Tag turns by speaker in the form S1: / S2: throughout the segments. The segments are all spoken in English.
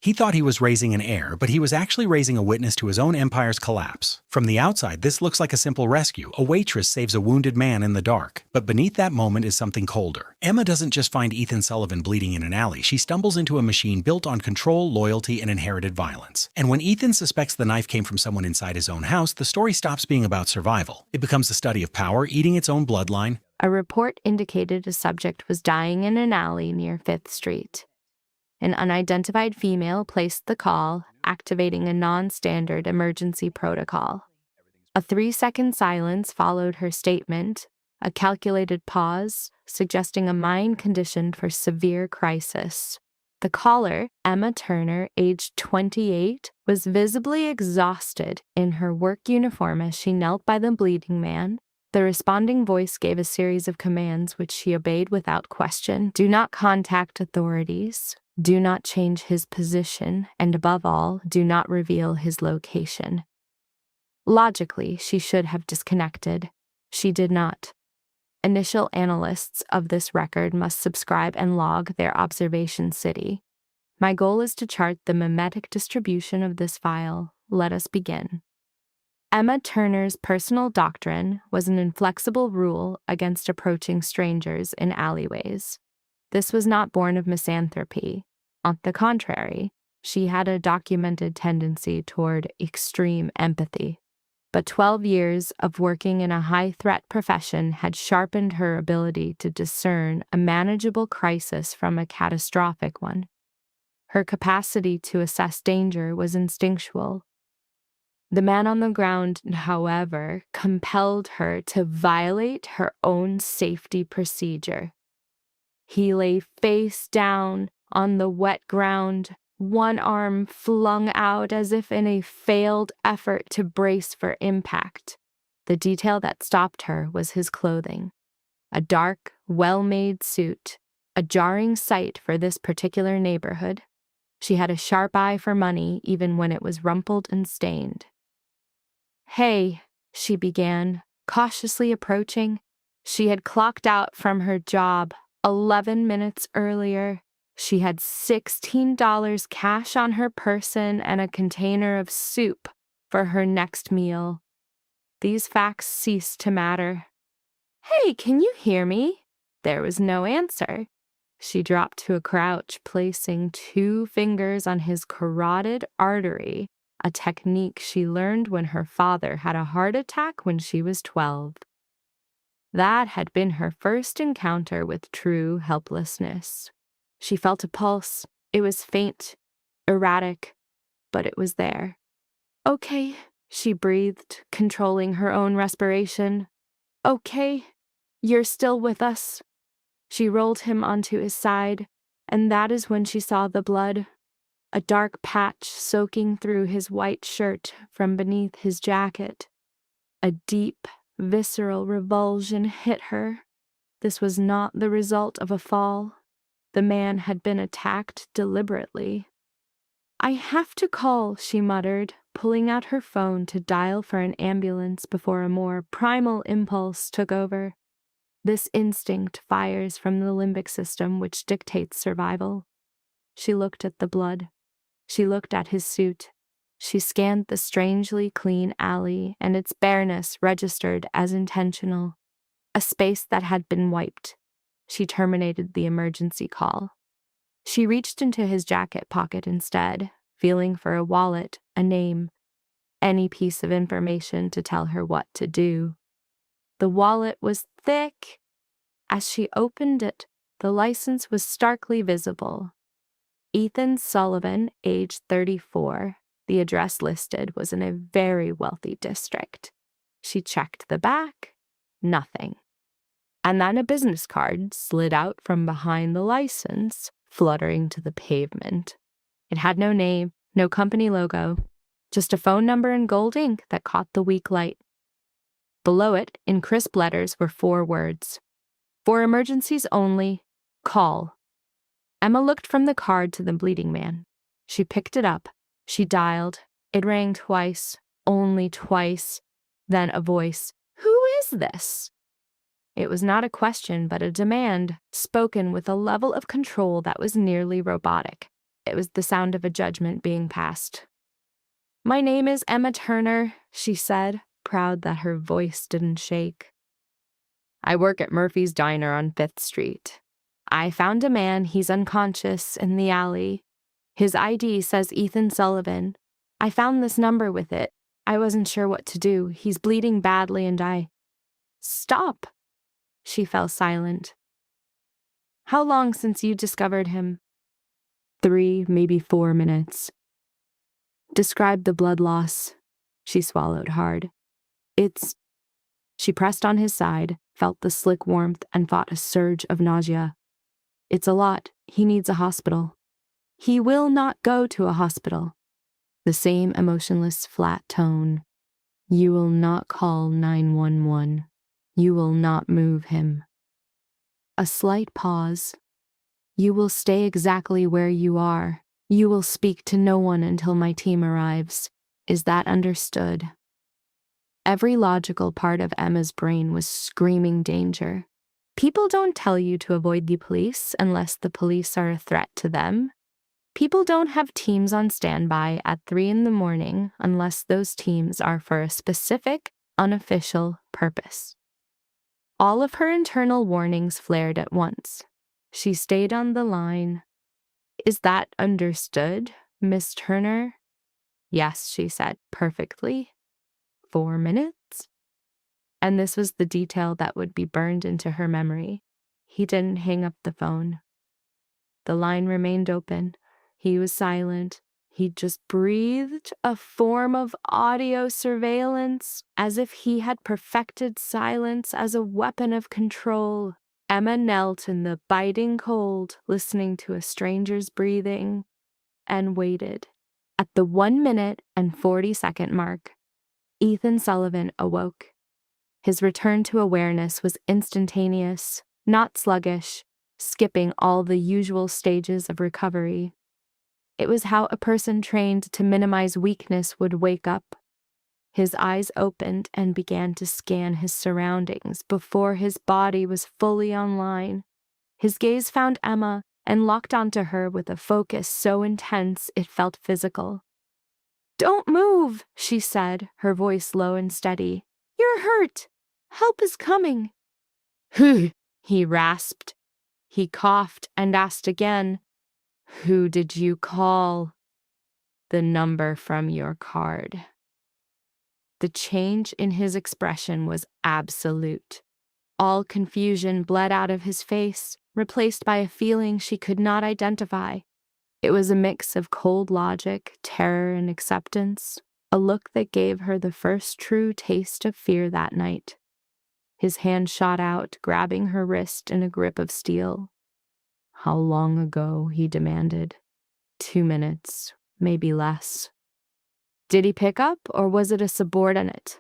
S1: He thought he was raising an heir, but he was actually raising a witness to his own empire's collapse. From the outside, this looks like a simple rescue. A waitress saves a wounded man in the dark. But beneath that moment is something colder. Emma doesn't just find Ethan Sullivan bleeding in an alley. She stumbles into a machine built on control, loyalty, and inherited violence. And when Ethan suspects the knife came from someone inside his own house, the story stops being about survival. It becomes a study of power, eating its own bloodline.
S2: A report indicated a subject was dying in an alley near 5th Street. An unidentified female placed the call, activating a non-standard emergency protocol. A 3-second silence followed her statement, a calculated pause, suggesting a mind conditioned for severe crisis. The caller, Emma Turner, aged 28, was visibly exhausted in her work uniform as she knelt by the bleeding man. The responding voice gave a series of commands which she obeyed without question. Do not contact authorities. Do not change his position, and above all, do not reveal his location. Logically, she should have disconnected. She did not. Initial analysts of this record must subscribe and log their observation city. My goal is to chart the mimetic distribution of this file. Let us begin. Emma Turner's personal doctrine was an inflexible rule against approaching strangers in alleyways. This was not born of misanthropy. On the contrary, she had a documented tendency toward extreme empathy. But 12 years of working in a high-threat profession had sharpened her ability to discern a manageable crisis from a catastrophic one. Her capacity to assess danger was instinctual. The man on the ground, however, compelled her to violate her own safety procedure. He lay face down on the wet ground, one arm flung out as if in a failed effort to brace for impact. The detail that stopped her was his clothing. A dark, well-made suit, a jarring sight for this particular neighborhood. She had a sharp eye for money even when it was rumpled and stained. "Hey," she began, cautiously approaching. She had clocked out from her job 11 minutes earlier. She had $16 cash on her person and a container of soup for her next meal. These facts ceased to matter. "Hey, can you hear me?" There was no answer. She dropped to a crouch, placing 2 fingers on his carotid artery, a technique she learned when her father had a heart attack when she was 12. That had been her first encounter with true helplessness. She felt a pulse. It was faint, erratic, but it was there. "Okay," she breathed, controlling her own respiration. "Okay, you're still with us." She rolled him onto his side, and that is when she saw the blood, a dark patch soaking through his white shirt from beneath his jacket. A deep, visceral revulsion hit her. This was not the result of a fall. The man had been attacked deliberately. "I have to call," she muttered, pulling out her phone to dial for an ambulance before a more primal impulse took over. This instinct fires from the limbic system which dictates survival. She looked at the blood. She looked at his suit. She scanned the strangely clean alley, and its bareness registered as intentional. A space that had been wiped. She terminated the emergency call. She reached into his jacket pocket instead, feeling for a wallet, a name, any piece of information to tell her what to do. The wallet was thick. As she opened it, the license was starkly visible. Ethan Sullivan, age 34. The address listed was in a very wealthy district. She checked the back. Nothing. And then a business card slid out from behind the license, fluttering to the pavement. It had no name, no company logo, just a phone number in gold ink that caught the weak light. Below it, in crisp letters, were 4 words. "For emergencies only, call." Emma looked from the card to the bleeding man. She picked it up. She dialed. It rang twice, only twice. Then a voice. "Who is this?" It was not a question, but a demand, spoken with a level of control that was nearly robotic. It was the sound of a judgment being passed. "My name is Emma Turner," she said, proud that her voice didn't shake. "I work at Murphy's Diner on 5th Street. I found a man, he's unconscious, in the alley. His ID says Ethan Sullivan. I found this number with it. I wasn't sure what to do. He's bleeding badly and I—" "Stop!" She fell silent. "How long since you discovered him?" 3, maybe 4 minutes. "Describe the blood loss." She swallowed hard. "It's—" She pressed on his side, felt the slick warmth, and fought a surge of nausea. "It's a lot. He needs a hospital." "He will not go to a hospital." The same emotionless, flat tone. "You will not call 911. You will not move him." A slight pause. "You will stay exactly where you are. You will speak to no one until my team arrives. Is that understood?" Every logical part of Emma's brain was screaming danger. People don't tell you to avoid the police unless the police are a threat to them. People don't have teams on standby at 3 in the morning unless those teams are for a specific, unofficial purpose. All of her internal warnings flared at once. She stayed on the line. "Is that understood, Miss Turner?" "Yes," she said, "perfectly. 4 minutes?" And this was the detail that would be burned into her memory. He didn't hang up the phone. The line remained open. He was silent. He just breathed, a form of audio surveillance, as if he had perfected silence as a weapon of control. Emma knelt in the biting cold, listening to a stranger's breathing, and waited. At the 1 minute and 40-second mark, Ethan Sullivan awoke. His return to awareness was instantaneous, not sluggish, skipping all the usual stages of recovery. It was how a person trained to minimize weakness would wake up. His eyes opened and began to scan his surroundings before his body was fully online. His gaze found Emma and locked onto her with a focus so intense it felt physical. "Don't move," she said, her voice low and steady. "You're hurt. Help is coming." "Who?" he rasped. He coughed and asked again, "Who did you call?" "The number from your card." The change in his expression was absolute. All confusion bled out of his face, replaced by a feeling she could not identify. It was a mix of cold logic, terror, and acceptance, a look that gave her the first true taste of fear that night. His hand shot out, grabbing her wrist in a grip of steel. "How long ago?" he demanded. 2 minutes, maybe less. "Did he pick up, or was it a subordinate?"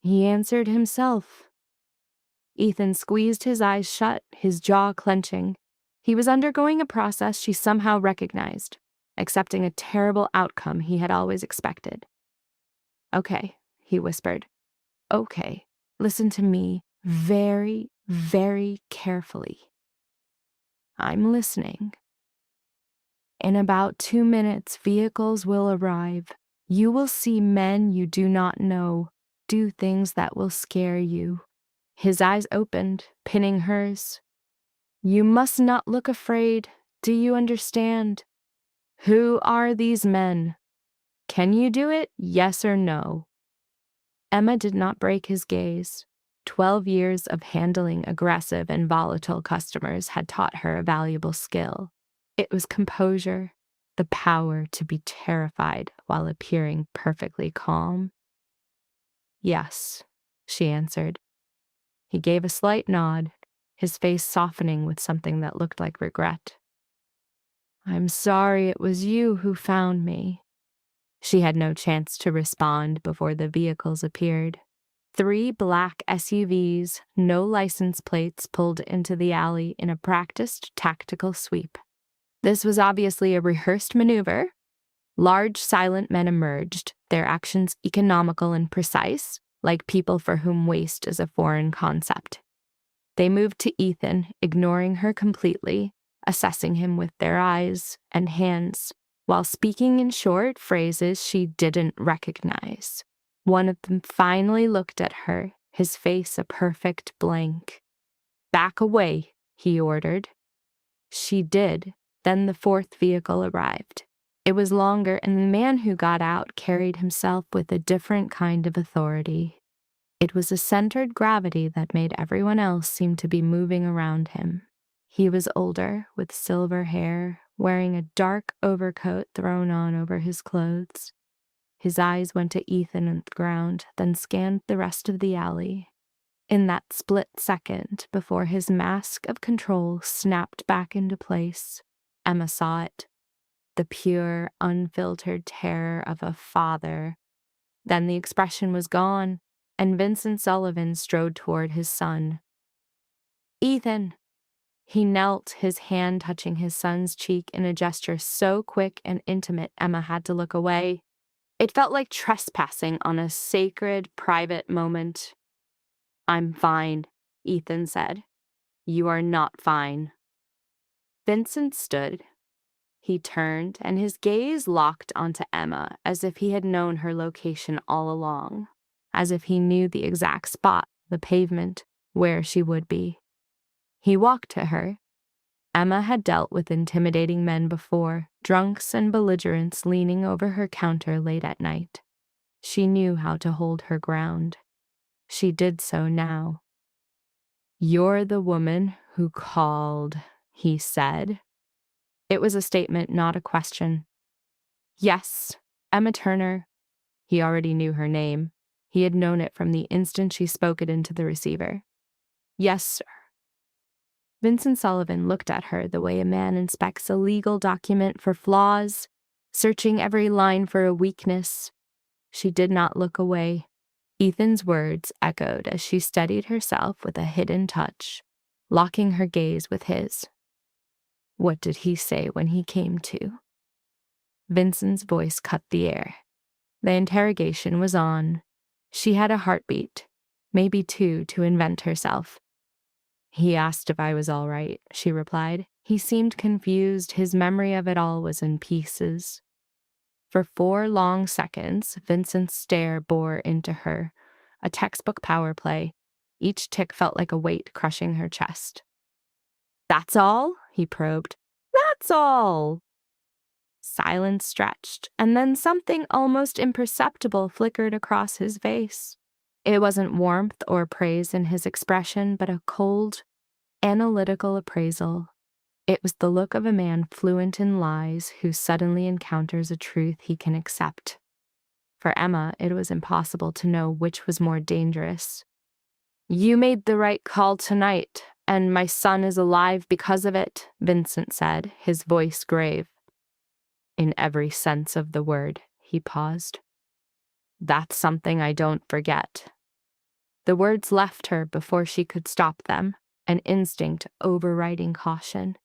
S2: "He answered himself." Ethan squeezed his eyes shut, his jaw clenching. He was undergoing a process she somehow recognized, accepting a terrible outcome he had always expected. "Okay," he whispered. "Okay, listen to me very, very carefully." "I'm listening." "In about 2 minutes, vehicles will arrive. You will see men you do not know do things that will scare you." His eyes opened, pinning hers. "You must not look afraid. Do you understand? Who are these men? Can you do it, yes or no?" Emma did not break his gaze. 12 years of handling aggressive and volatile customers had taught her a valuable skill. It was composure, the power to be terrified while appearing perfectly calm. "Yes," she answered. He gave a slight nod, his face softening with something that looked like regret. "I'm sorry it was you who found me." She had no chance to respond before the vehicles appeared. 3 black SUVs, no license plates, pulled into the alley in a practiced tactical sweep. This was obviously a rehearsed maneuver. Large, silent men emerged, their actions economical and precise, like people for whom waste is a foreign concept. They moved to Ethan, ignoring her completely, assessing him with their eyes and hands, while speaking in short phrases she didn't recognize. One of them finally looked at her, his face a perfect blank. "Back away," he ordered. She did. Then the fourth vehicle arrived. It was longer, and the man who got out carried himself with a different kind of authority. It was a centered gravity that made everyone else seem to be moving around him. He was older, with silver hair, wearing a dark overcoat thrown on over his clothes. His eyes went to Ethan and the ground, then scanned the rest of the alley. In that split second, before his mask of control snapped back into place, Emma saw it. The pure, unfiltered terror of a father. Then the expression was gone, and Vincent Sullivan strode toward his son. "Ethan!" He knelt, his hand touching his son's cheek in a gesture so quick and intimate Emma had to look away. It felt like trespassing on a sacred, private moment. "I'm fine," Ethan said. "You are not fine." Vincent stood. He turned, and his gaze locked onto Emma as if he had known her location all along, as if he knew the exact spot, the pavement, where she would be. He walked to her. Emma had dealt with intimidating men before, drunks and belligerents leaning over her counter late at night. She knew how to hold her ground. She did so now. "You're the woman who called," he said. It was a statement, not a question. "Yes, Emma Turner." He already knew her name. He had known it from the instant she spoke it into the receiver. "Yes, sir." Vincent Sullivan looked at her the way a man inspects a legal document for flaws, searching every line for a weakness. She did not look away. Ethan's words echoed as she steadied herself with a hidden touch, locking her gaze with his. What did he say when he came to? Vincent's voice cut the air. The interrogation was on. She had a heartbeat, maybe two, to invent herself. "He asked if I was all right," she replied. He seemed confused. His memory of it all was in pieces. For 4 long seconds, Vincent's stare bore into her, a textbook power play. Each tick felt like a weight crushing her chest. "That's all?" he probed. "That's all!" Silence stretched, and then something almost imperceptible flickered across his face. It wasn't warmth or praise in his expression, but a cold, analytical appraisal. It was the look of a man fluent in lies who suddenly encounters a truth he can accept. For Emma, it was impossible to know which was more dangerous. "You made the right call tonight, and my son is alive because of it," Vincent said, his voice grave. "In every sense of the word," he paused. "That's something I don't forget." The words left her before she could stop them, an instinct overriding caution.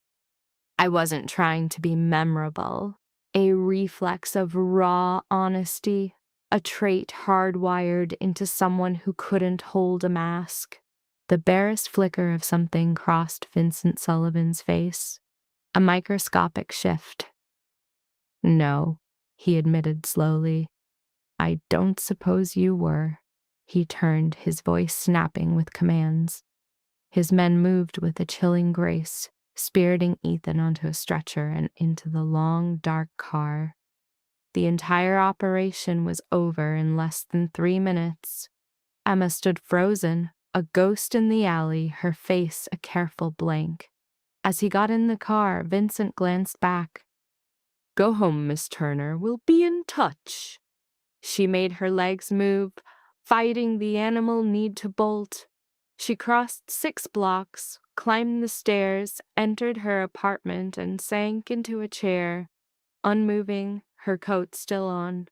S2: "I wasn't trying to be memorable." A reflex of raw honesty, a trait hardwired into someone who couldn't hold a mask. The barest flicker of something crossed Vincent Sullivan's face, a microscopic shift. "No," he admitted slowly. "I don't suppose you were." He turned, his voice snapping with commands. His men moved with a chilling grace, spiriting Ethan onto a stretcher and into the long, dark car. The entire operation was over in less than 3 minutes. Emma stood frozen, a ghost in the alley, her face a careful blank. As he got in the car, Vincent glanced back. "Go home, Miss Turner. We'll be in touch." She made her legs move, fighting the animal need to bolt. She crossed 6 blocks, climbed the stairs, entered her apartment, and sank into a chair, unmoving, her coat still on.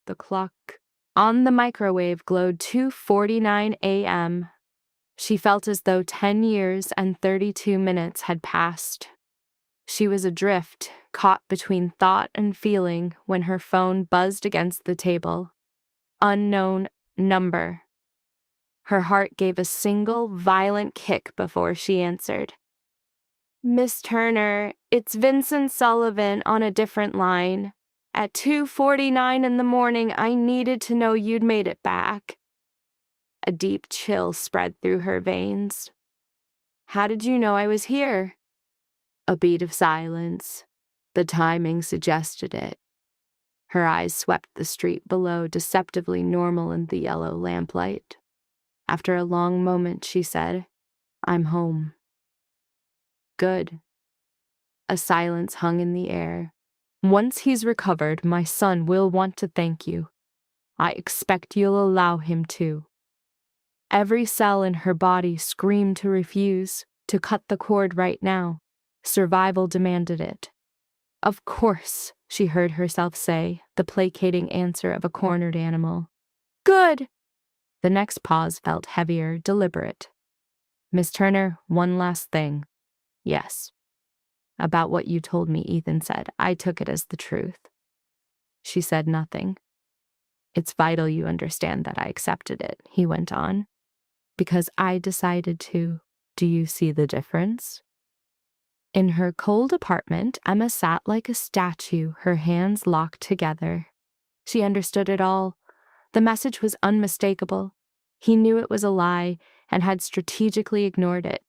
S2: The clock on the microwave glowed 2:49 a.m. She felt as though 10 years and 32 minutes had passed. She was adrift, caught between thought and feeling when her phone buzzed against the table. Unknown number. Her heart gave a single, violent kick before she answered. Miss Turner, it's Vincent Sullivan on a different line. At 2:49 in the morning, I needed to know you'd made it back. A deep chill spread through her veins. How did you know I was here? A beat of silence. The timing suggested it. Her eyes swept the street below, deceptively normal in the yellow lamplight. After a long moment, she said, I'm home. Good. A silence hung in the air. Once he's recovered, my son will want to thank you. I expect you'll allow him to. Every cell in her body screamed to refuse, to cut the cord right now. Survival demanded it. Of course, she heard herself say, the placating answer of a cornered animal. Good! The next pause felt heavier, deliberate. Miss Turner, one last thing. Yes. About what you told me, Ethan said. I took it as the truth. She said nothing. It's vital you understand that I accepted it, he went on. Because I decided to. Do you see the difference? In her cold apartment, Emma sat like a statue, her hands locked together. She understood it all. The message was unmistakable. He knew it was a lie and had strategically ignored it.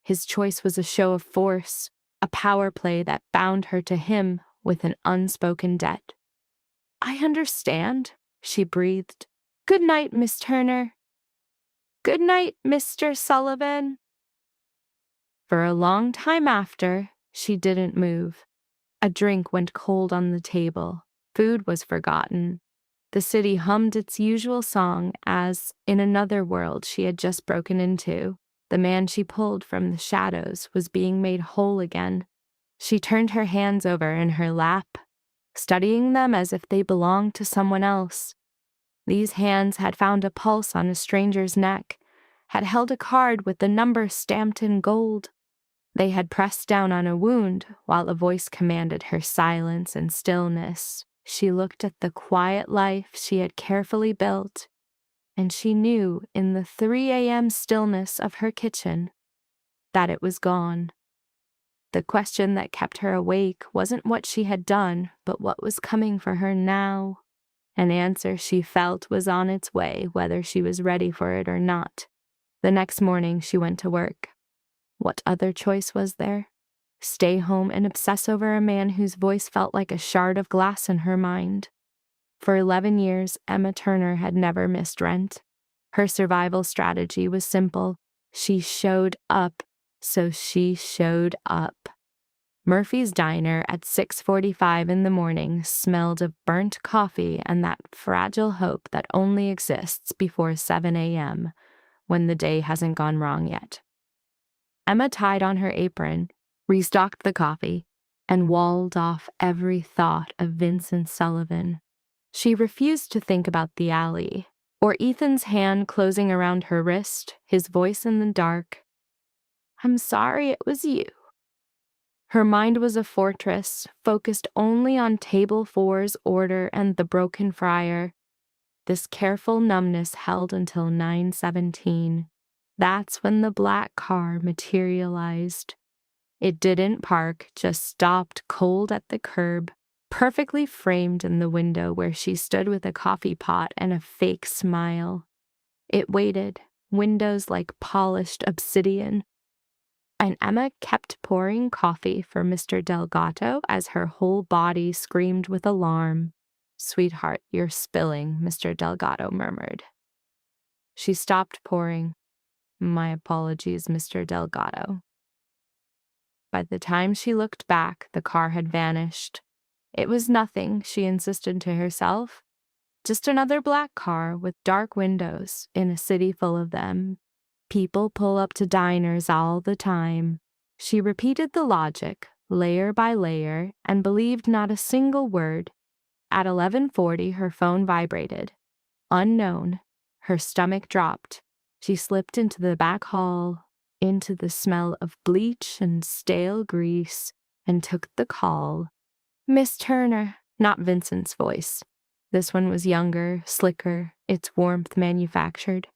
S2: His choice was a show of force, a power play that bound her to him with an unspoken debt. I understand, she breathed. Good night, Miss Turner. Good night, Mr. Sullivan. For a long time after, she didn't move. A drink went cold on the table. Food was forgotten. The city hummed its usual song as, in another world she had just broken into, the man she pulled from the shadows was being made whole again. She turned her hands over in her lap, studying them as if they belonged to someone else. These hands had found a pulse on a stranger's neck, had held a card with the number stamped in gold. They had pressed down on a wound while a voice commanded her silence and stillness. She looked at the quiet life she had carefully built, and she knew in the 3 a.m. stillness of her kitchen that it was gone. The question that kept her awake wasn't what she had done, but what was coming for her now. An answer she felt was on its way, whether she was ready for it or not. The next morning she went to work. What other choice was there? Stay home and obsess over a man whose voice felt like a shard of glass in her mind. For 11 years, Emma Turner had never missed rent. Her survival strategy was simple. She showed up, so she showed up. Murphy's Diner at 6:45 in the morning smelled of burnt coffee and that fragile hope that only exists before 7 a.m., when the day hasn't gone wrong yet. Emma tied on her apron, restocked the coffee, and walled off every thought of Vincent Sullivan. She refused to think about the alley, or Ethan's hand closing around her wrist, his voice in the dark. I'm sorry it was you. Her mind was a fortress, focused only on Table 4's order and the broken fryer. This careful numbness held until 9:17. That's when the black car materialized. It didn't park, just stopped cold at the curb, perfectly framed in the window where she stood with a coffee pot and a fake smile. It waited, windows like polished obsidian. And Emma kept pouring coffee for Mr. Delgado as her whole body screamed with alarm. Sweetheart, you're spilling, Mr. Delgado murmured. She stopped pouring. My apologies, Mr. Delgado. By the time she looked back, the car had vanished. It was nothing, she insisted to herself. Just another black car with dark windows in a city full of them. People pull up to diners all the time. She repeated the logic, layer by layer, and believed not a single word. At 11:40, her phone vibrated. Unknown. Her stomach dropped. She slipped into the back hall, into the smell of bleach and stale grease, and took the call. Miss Turner, not Vincent's voice. This one was younger, slicker, its warmth manufactured.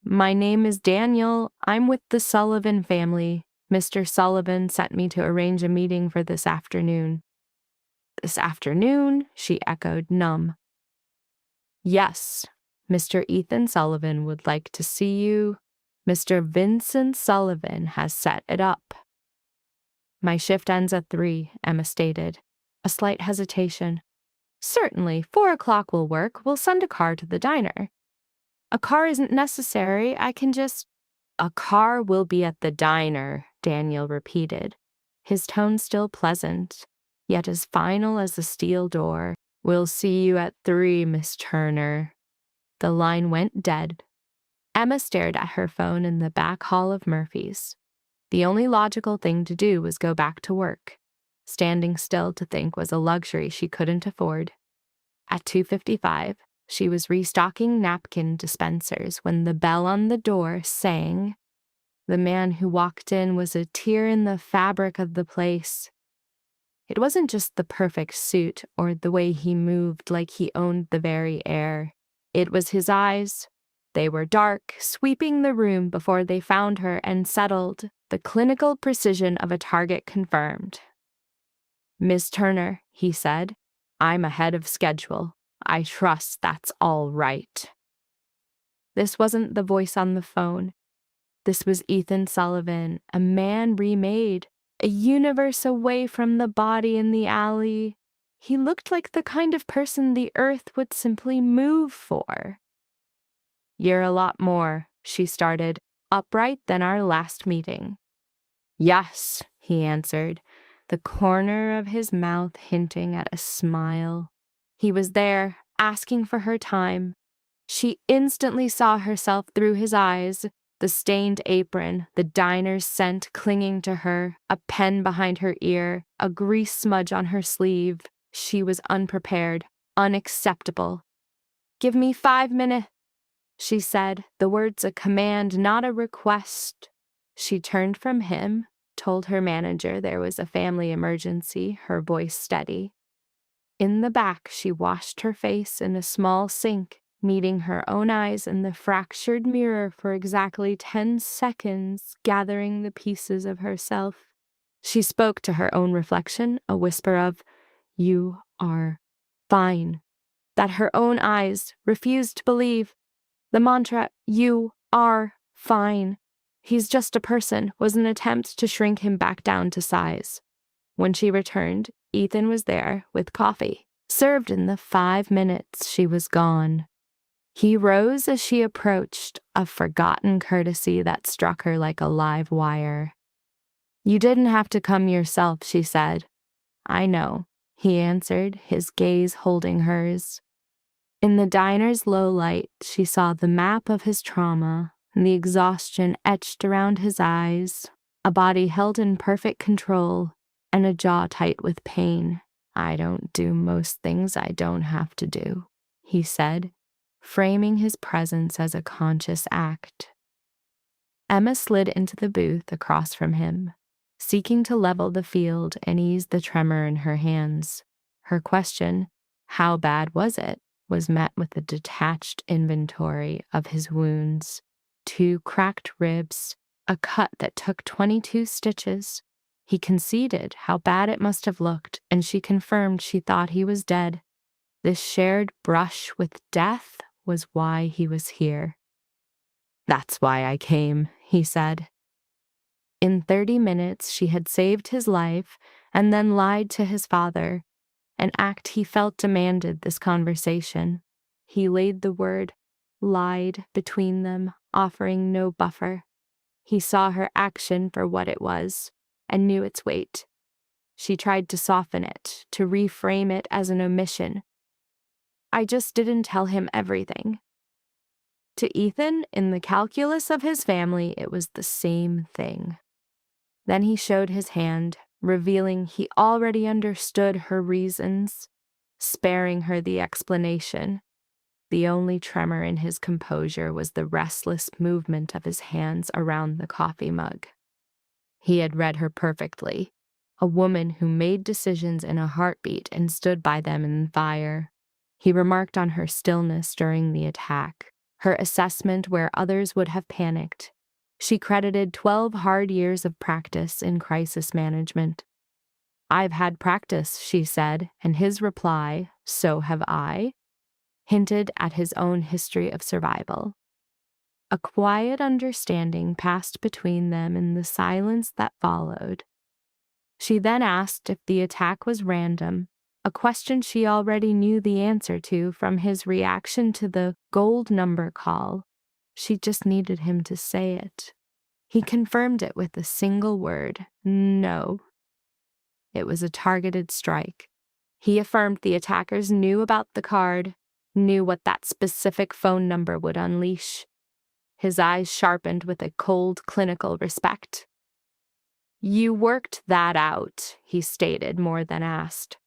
S2: My name is Daniel. I'm with the Sullivan family. Mr. Sullivan sent me to arrange a meeting for this afternoon. This afternoon? She echoed, numb. Yes, Mr. Ethan Sullivan would like to see you. Mr. Vincent Sullivan has set it up. My shift ends at 3, Emma stated. A slight hesitation. Certainly, 4 o'clock will work. We'll send a car to the diner. A car isn't necessary. I can just... A car will be at the diner, Daniel repeated, his tone still pleasant, yet as final as the steel door. We'll see you at 3, Miss Turner. The line went dead. Emma stared at her phone in the back hall of Murphy's. The only logical thing to do was go back to work. Standing still to think was a luxury she couldn't afford. At 2:55, she was restocking napkin dispensers when the bell on the door sang. The man who walked in was a tear in the fabric of the place. It wasn't just the perfect suit or the way he moved like he owned the very air. It was his eyes. They were dark, sweeping the room before they found her and settled, the clinical precision of a target confirmed. Miss Turner, he said, I'm ahead of schedule. I trust that's all right. This wasn't the voice on the phone. This was Ethan Sullivan, a man remade, a universe away from the body in the alley. He looked like the kind of person the earth would simply move for. You're a lot more, she started, upright than our last meeting. Yes, he answered, the corner of his mouth hinting at a smile. He was there, asking for her time. She instantly saw herself through his eyes, the stained apron, the diner's scent clinging to her, a pen behind her ear, a grease smudge on her sleeve. She was unprepared, unacceptable. Give me 5 minutes, she said, the words a command, not a request. She turned from him, told her manager there was a family emergency, her voice steady. In the back, she washed her face in a small sink, meeting her own eyes in the fractured mirror for exactly 10 seconds, gathering the pieces of herself. She spoke to her own reflection, a whisper of, "You are fine," that her own eyes refused to believe. The mantra, "You are fine. He's just a person," was an attempt to shrink him back down to size. When she returned, Ethan was there with coffee, served in the 5 minutes she was gone. He rose as she approached, a forgotten courtesy that struck her like a live wire. You didn't have to come yourself, she said. I know, he answered, his gaze holding hers. In the diner's low light, she saw the map of his trauma, the exhaustion etched around his eyes, a body held in perfect control, and a jaw tight with pain. I don't do most things I don't have to do, he said, framing his presence as a conscious act. Emma slid into the booth across from him, seeking to level the field and ease the tremor in her hands. Her question, how bad was it, was met with a detached inventory of his wounds. 2 cracked ribs, a cut that took 22 stitches. He conceded how bad it must have looked, and she confirmed she thought he was dead. This shared brush with death was why he was here. That's why I came, he said. In 30 minutes, she had saved his life and then lied to his father, an act he felt demanded this conversation. He laid the word lied between them, offering no buffer. He saw her action for what it was and knew its weight. She tried to soften it, to reframe it as an omission. I just didn't tell him everything. To Ethan, in the calculus of his family, it was the same thing. Then he showed his hand, revealing he already understood her reasons, sparing her the explanation. The only tremor in his composure was the restless movement of his hands around the coffee mug. He had read her perfectly, a woman who made decisions in a heartbeat and stood by them in fire. He remarked on her stillness during the attack, her assessment where others would have panicked. She credited 12 hard years of practice in crisis management. "I've had practice," she said, and his reply, "So have I," hinted at his own history of survival. A quiet understanding passed between them in the silence that followed. She then asked if the attack was random, a question she already knew the answer to from his reaction to the gold number call. She just needed him to say it. He confirmed it with a single word: no. It was a targeted strike. He affirmed the attackers knew about the card, knew what that specific phone number would unleash. His eyes sharpened with a cold, clinical respect. "You worked that out," he stated more than asked.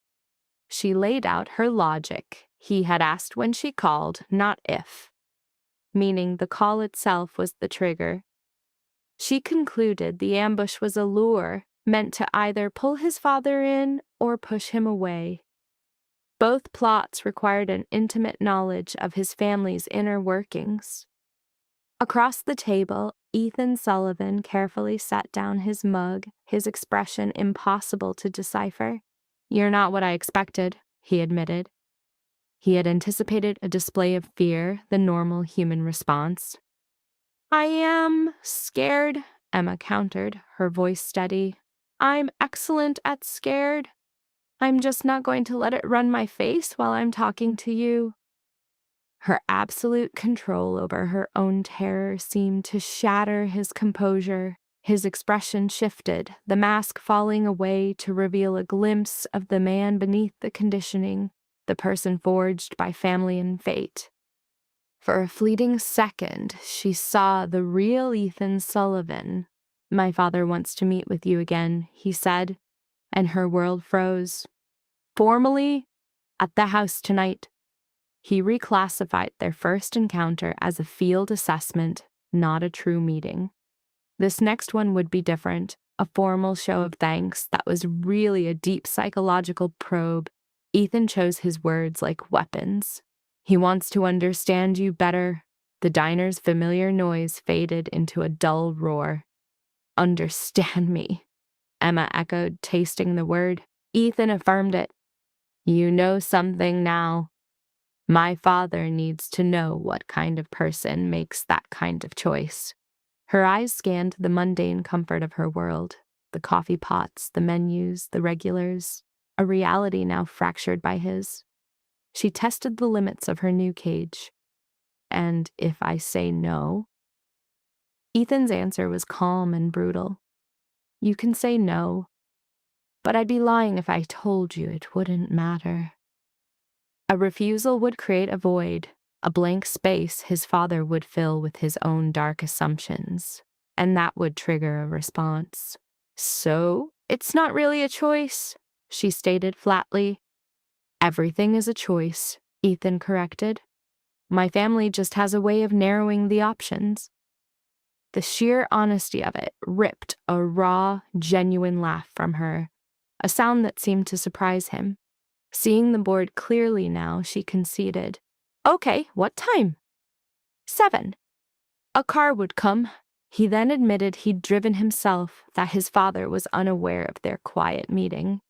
S2: She laid out her logic. He had asked when she called, not if, meaning the call itself was the trigger. She concluded the ambush was a lure meant to either pull his father in or push him away. Both plots required an intimate knowledge of his family's inner workings. Across the table, Ethan Sullivan carefully set down his mug, his expression impossible to decipher. "You're not what I expected," he admitted. He had anticipated a display of fear, the normal human response. "I am scared," Emma countered, her voice steady. "I'm excellent at scared. I'm just not going to let it run my face while I'm talking to you." Her absolute control over her own terror seemed to shatter his composure. His expression shifted, the mask falling away to reveal a glimpse of the man beneath the conditioning, the person forged by family and fate. For a fleeting second, she saw the real Ethan Sullivan. "My father wants to meet with you again," he said, and her world froze. "Formally, at the house tonight." He reclassified their first encounter as a field assessment, not a true meeting. This next one would be different, a formal show of thanks that was really a deep psychological probe. Ethan chose his words like weapons. "He wants to understand you better." The diner's familiar noise faded into a dull roar. "Understand me," Emma echoed, tasting the word. Ethan affirmed it. "You know something now. My father needs to know what kind of person makes that kind of choice." Her eyes scanned the mundane comfort of her world, the coffee pots, the menus, the regulars, a reality now fractured by his. She tested the limits of her new cage. "And if I say no?" Ethan's answer was calm and brutal. "You can say no, but I'd be lying if I told you it wouldn't matter." A refusal would create a void, a blank space his father would fill with his own dark assumptions, and that would trigger a response. "So, it's not really a choice," she stated flatly. "Everything is a choice," Ethan corrected. "My family just has a way of narrowing the options." The sheer honesty of it ripped a raw, genuine laugh from her, a sound that seemed to surprise him. Seeing the board clearly now, she conceded. "Okay, what time?" 7. A car would come. He then admitted he'd driven himself, that his father was unaware of their quiet meeting.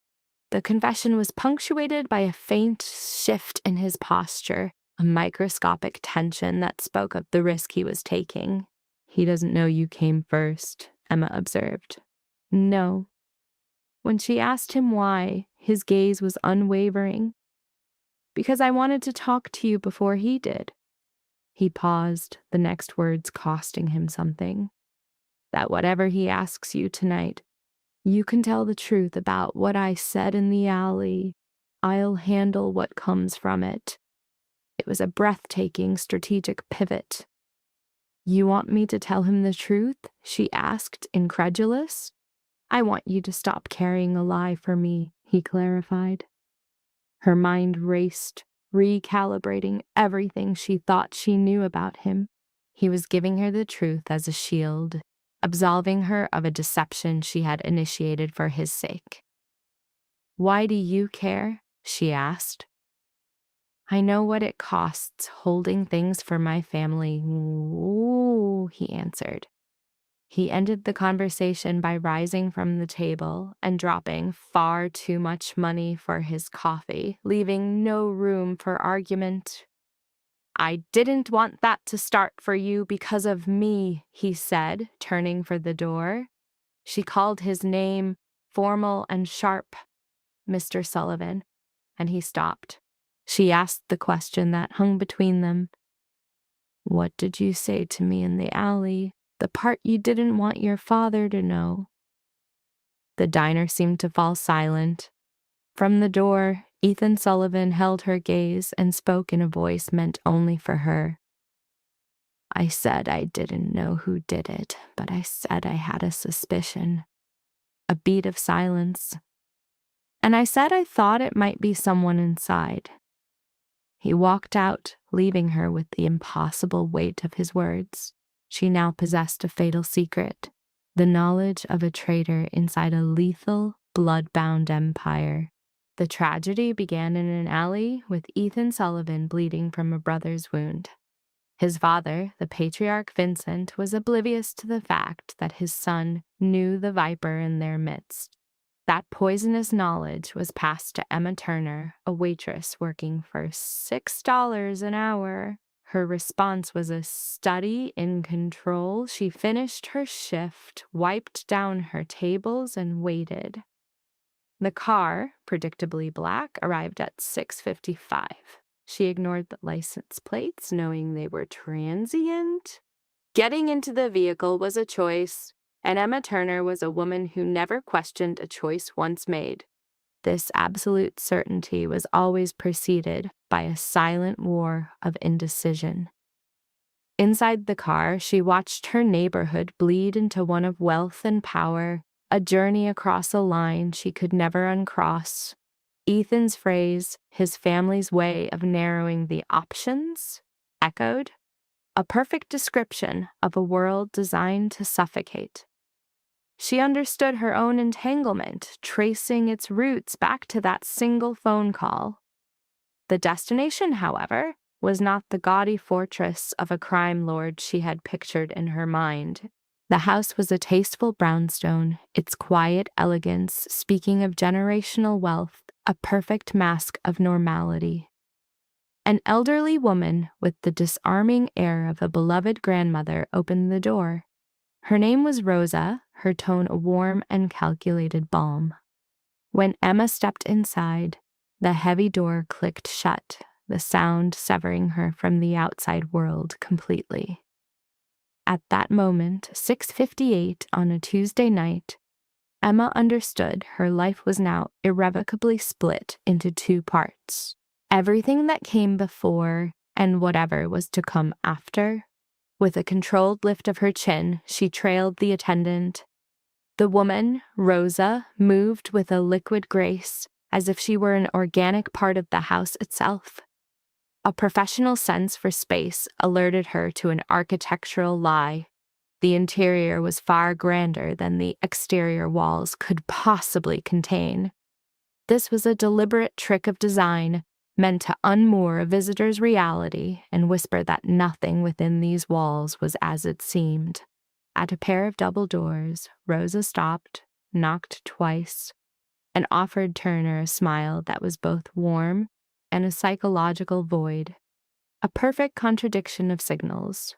S2: The confession was punctuated by a faint shift in his posture, a microscopic tension that spoke of the risk he was taking. "He doesn't know you came first," Emma observed. No. When she asked him why, his gaze was unwavering. "Because I wanted to talk to you before he did." He paused, the next words costing him something. "That whatever he asks you tonight, you can tell the truth about what I said in the alley. I'll handle what comes from it." It was a breathtaking strategic pivot. "You want me to tell him the truth?" she asked, incredulous. "I want you to stop carrying a lie for me," he clarified. Her mind raced, recalibrating everything she thought she knew about him. He was giving her the truth as a shield, absolving her of a deception she had initiated for his sake. "Why do you care?" she asked. "I know what it costs holding things for my family." "Ooh," he answered. He ended the conversation by rising from the table and dropping far too much money for his coffee, leaving no room for argument. "I didn't want that to start for you because of me," he said, turning for the door. She called his name, formal and sharp, "Mr. Sullivan," and he stopped. She asked the question that hung between them. "What did you say to me in the alley? The part you didn't want your father to know?" The diner seemed to fall silent. From the door, Ethan Sullivan held her gaze and spoke in a voice meant only for her. "I said I didn't know who did it, but I said I had a suspicion." A beat of silence. "And I said I thought it might be someone inside." He walked out, leaving her with the impossible weight of his words. She now possessed a fatal secret, the knowledge of a traitor inside a lethal, blood-bound empire. The tragedy began in an alley with Ethan Sullivan bleeding from a brother's wound. His father, the patriarch Vincent, was oblivious to the fact that his son knew the viper in their midst. That poisonous knowledge was passed to Emma Turner, a waitress working for $6 an hour. Her response was a study in control. She finished her shift, wiped down her tables, and waited. The car, predictably black, arrived at 6:55. She ignored the license plates, knowing they were transient. Getting into the vehicle was a choice, and Emma Turner was a woman who never questioned a choice once made. This absolute certainty was always preceded by a silent war of indecision. Inside the car, she watched her neighborhood bleed into one of wealth and power, a journey across a line she could never uncross. Ethan's phrase, his family's way of narrowing the options, echoed, a perfect description of a world designed to suffocate. She understood her own entanglement, tracing its roots back to that single phone call. The destination, however, was not the gaudy fortress of a crime lord she had pictured in her mind. The house was a tasteful brownstone, its quiet elegance speaking of generational wealth, a perfect mask of normality. An elderly woman with the disarming air of a beloved grandmother opened the door. Her name was Rosa, her tone a warm and calculated balm. When Emma stepped inside, the heavy door clicked shut, the sound severing her from the outside world completely. At that moment, 6:58 on a Tuesday night, Emma understood her life was now irrevocably split into two parts. Everything that came before and whatever was to come after. With a controlled lift of her chin, she trailed the attendant. The woman, Rosa, moved with a liquid grace, as if she were an organic part of the house itself. A professional sense for space alerted her to an architectural lie. The interior was far grander than the exterior walls could possibly contain. This was a deliberate trick of design, meant to unmoor a visitor's reality and whisper that nothing within these walls was as it seemed. At a pair of double doors, Rosa stopped, knocked twice, and offered Turner a smile that was both warm and a psychological void, a perfect contradiction of signals.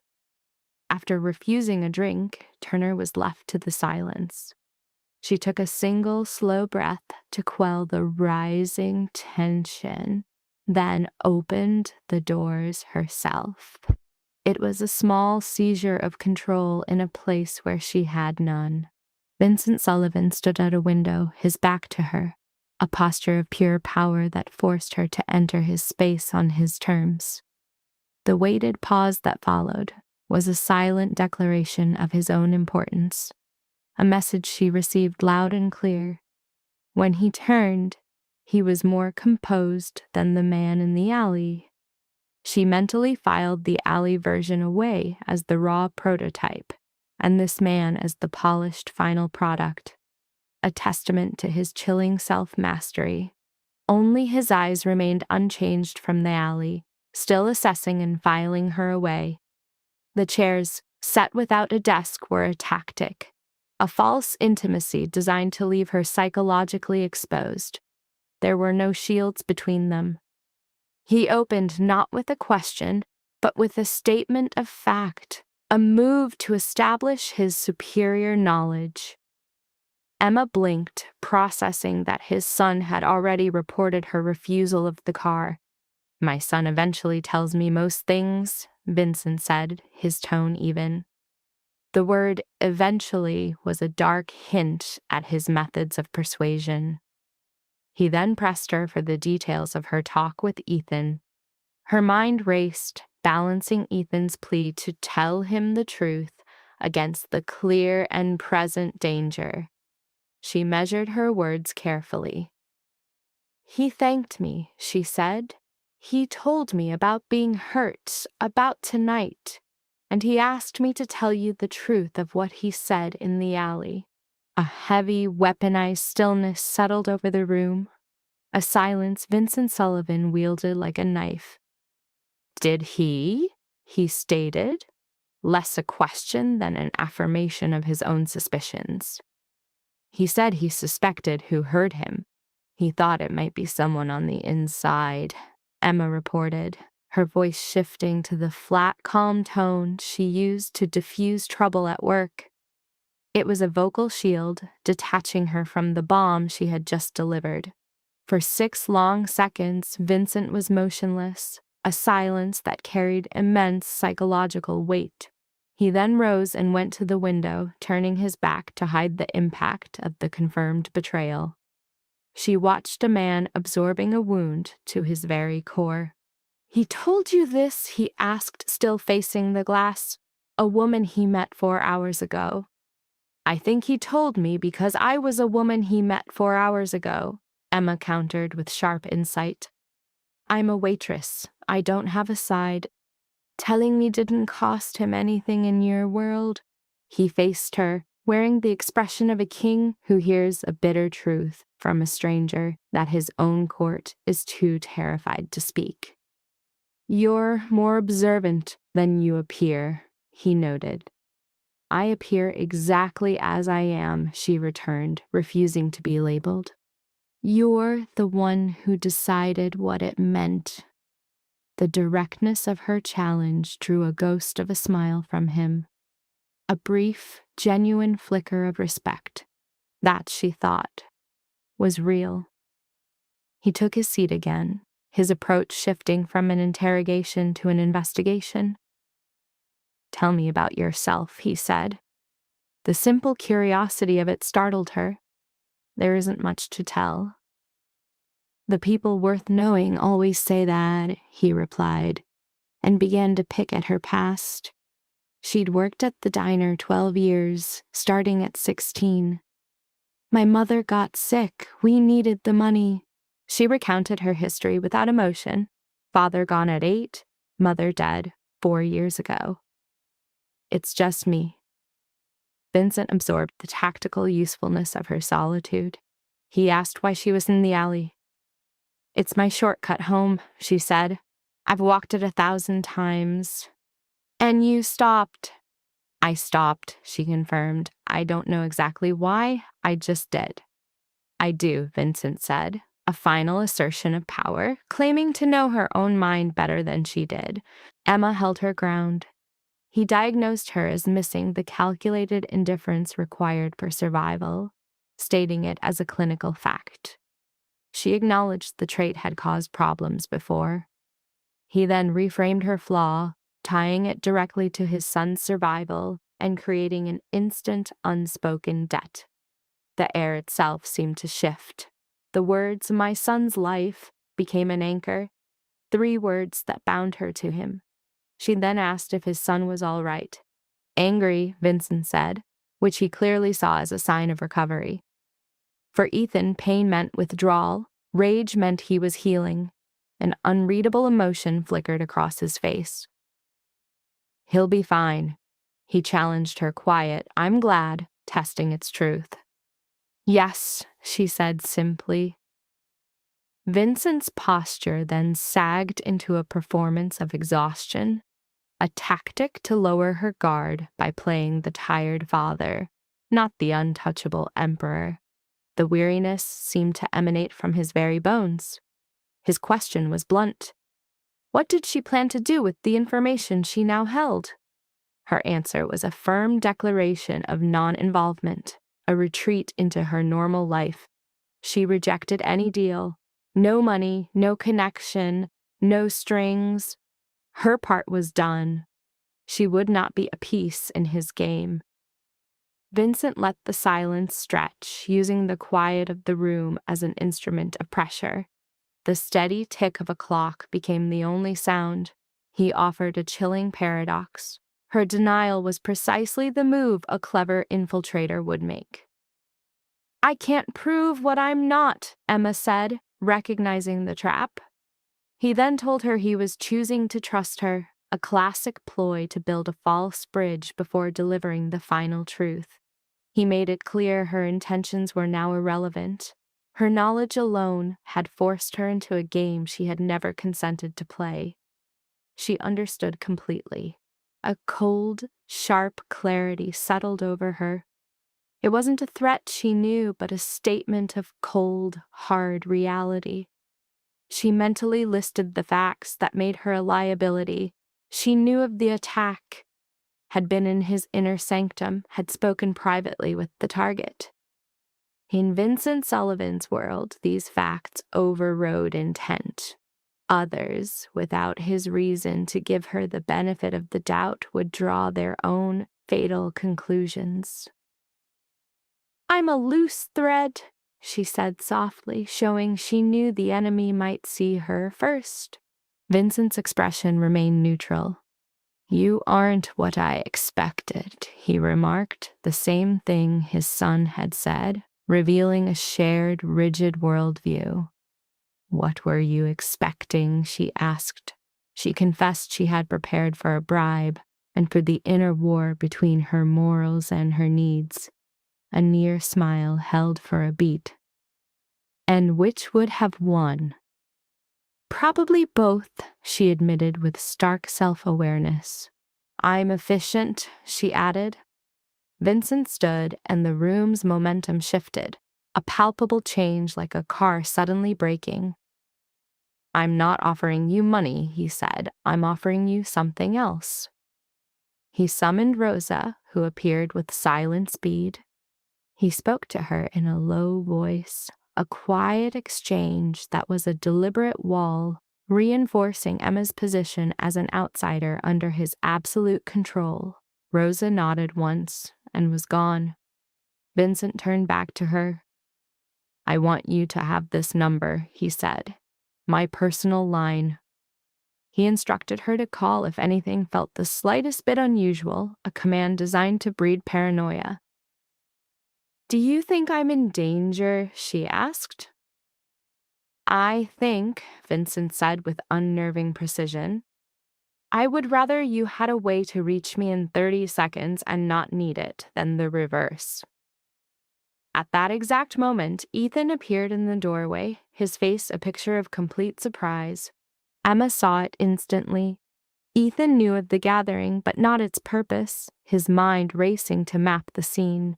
S2: After refusing a drink, Turner was left to the silence. She took a single slow breath to quell the rising tension, then opened the doors herself. It was a small seizure of control in a place where she had none. Vincent Sullivan stood at a window, his back to her, a posture of pure power that forced her to enter his space on his terms. The weighted pause that followed was a silent declaration of his own importance, a message she received loud and clear. When he turned, he was more composed than the man in the alley. She mentally filed the alley version away as the raw prototype, and this man as the polished final product, a testament to his chilling self-mastery. Only his eyes remained unchanged from the alley, still assessing and filing her away. The chairs set without a desk were a tactic, a false intimacy designed to leave her psychologically exposed. There were no shields between them. He opened not with a question, but with a statement of fact, a move to establish his superior knowledge. Emma blinked, processing that his son had already reported her refusal of the car. "My son eventually tells me most things," Vincent said, his tone even. The word eventually was a dark hint at his methods of persuasion. He then pressed her for the details of her talk with Ethan. Her mind raced, balancing Ethan's plea to tell him the truth against the clear and present danger. She measured her words carefully. "He thanked me," she said. "He told me about being hurt, about tonight, and he asked me to tell you the truth of what he said in the alley." A heavy, weaponized stillness settled over the room, a silence Vincent Sullivan wielded like a knife. "Did he?" he stated, less a question than an affirmation of his own suspicions. "He said he suspected who heard him. He thought it might be someone on the inside," Emma reported, her voice shifting to the flat, calm tone she used to diffuse trouble at work. It was a vocal shield, detaching her from the bomb she had just delivered. For 6 long seconds, Vincent was motionless, a silence that carried immense psychological weight. He then rose and went to the window, turning his back to hide the impact of the confirmed betrayal. She watched a man absorbing a wound to his very core. "He told you this?" he asked, still facing the glass. "A woman he met 4 hours ago." "I think he told me because I was a woman he met 4 hours ago," Emma countered with sharp insight. "I'm a waitress. I don't have a side. Telling me didn't cost him anything in your world." He faced her, wearing the expression of a king who hears a bitter truth from a stranger that his own court is too terrified to speak. "You're more observant than you appear," he noted. "I appear exactly as I am," she returned, refusing to be labeled. "You're the one who decided what it meant." The directness of her challenge drew a ghost of a smile from him. A brief, genuine flicker of respect. That, she thought, was real. He took his seat again, his approach shifting from an interrogation to an investigation. "Tell me about yourself," he said. The simple curiosity of it startled her. "There isn't much to tell." "The people worth knowing always say that," he replied, and began to pick at her past. She'd worked at the diner 12 years, starting at 16. "My mother got sick. We needed the money." She recounted her history without emotion. Father gone at 8, mother dead 4 years ago. "It's just me." Vincent absorbed the tactical usefulness of her solitude. He asked why she was in the alley. "It's my shortcut home," she said. "I've walked it 1,000 times." "And you stopped." "I stopped," she confirmed. "I don't know exactly why, I just did." "I do," Vincent said, a final assertion of power, claiming to know her own mind better than she did. Emma held her ground. He diagnosed her as missing the calculated indifference required for survival, stating it as a clinical fact. She acknowledged the trait had caused problems before. He then reframed her flaw, tying it directly to his son's survival and creating an instant unspoken debt. The air itself seemed to shift. The words, "my son's life," became an anchor, 3 words that bound her to him. She then asked if his son was all right. "Angry," Vincent said, which he clearly saw as a sign of recovery. For Ethan, pain meant withdrawal, rage meant he was healing. An unreadable emotion flickered across his face. "He'll be fine," he challenged her quiet, "I'm glad," testing its truth. "Yes," she said simply. Vincent's posture then sagged into a performance of exhaustion. a tactic to lower her guard by playing the tired father, not the untouchable emperor. The weariness seemed to emanate from his very bones. His question was blunt. What did she plan to do with the information she now held? Her answer was a firm declaration of non-involvement, a retreat into her normal life. She rejected any deal. No money, no connection, no strings. Her part was done. She would not be a piece in his game. Vincent let the silence stretch, using the quiet of the room as an instrument of pressure. The steady tick of a clock became the only sound. He offered a chilling paradox. Her denial was precisely the move a clever infiltrator would make. "I can't prove what I'm not," Emma said, recognizing the trap. He then told her he was choosing to trust her, a classic ploy to build a false bridge before delivering the final truth. He made it clear her intentions were now irrelevant. Her knowledge alone had forced her into a game she had never consented to play. She understood completely. A cold, sharp clarity settled over her. It wasn't a threat, she knew, but a statement of cold, hard reality. She mentally listed the facts that made her a liability. She knew of the attack, had been in his inner sanctum, had spoken privately with the target. In Vincent Sullivan's world, these facts overrode intent. Others, without his reason to give her the benefit of the doubt, would draw their own fatal conclusions. "I'm a loose thread," she said softly, showing she knew the enemy might see her first. Vincent's expression remained neutral. "You aren't what I expected," he remarked, the same thing his son had said, revealing a shared, rigid worldview. "What were you expecting?" she asked. She confessed she had prepared for a bribe and for the inner war between her morals and her needs. A near smile held for a beat. "And which would have won?" "Probably both," she admitted with stark self-awareness. "I'm efficient," she added. Vincent stood, and the room's momentum shifted, a palpable change like a car suddenly braking. "I'm not offering you money," he said. "I'm offering you something else." He summoned Rosa, who appeared with silent speed. He spoke to her in a low voice, a quiet exchange that was a deliberate wall, reinforcing Emma's position as an outsider under his absolute control. Rosa nodded once and was gone. Vincent turned back to her. "I want you to have this number," he said. "My personal line." He instructed her to call if anything felt the slightest bit unusual, a command designed to breed paranoia. "Do you think I'm in danger?" she asked. "I think," Vincent said with unnerving precision, "I would rather you had a way to reach me in 30 seconds and not need it than the reverse." At that exact moment, Ethan appeared in the doorway, his face a picture of complete surprise. Emma saw it instantly. Ethan knew of the gathering, but not its purpose, his mind racing to map the scene.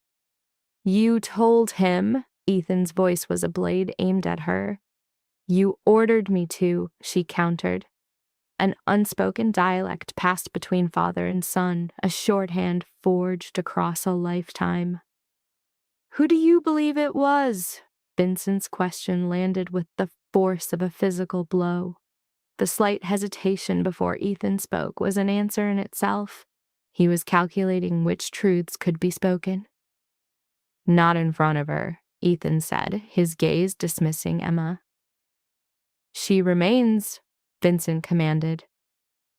S2: "You told him," Ethan's voice was a blade aimed at her. "You ordered me to," she countered. An unspoken dialect passed between father and son, a shorthand forged across a lifetime. "Who do you believe it was?" Vincent's question landed with the force of a physical blow. The slight hesitation before Ethan spoke was an answer in itself. He was calculating which truths could be spoken. "Not in front of her," Ethan said, his gaze dismissing Emma. "She remains," Vincent commanded.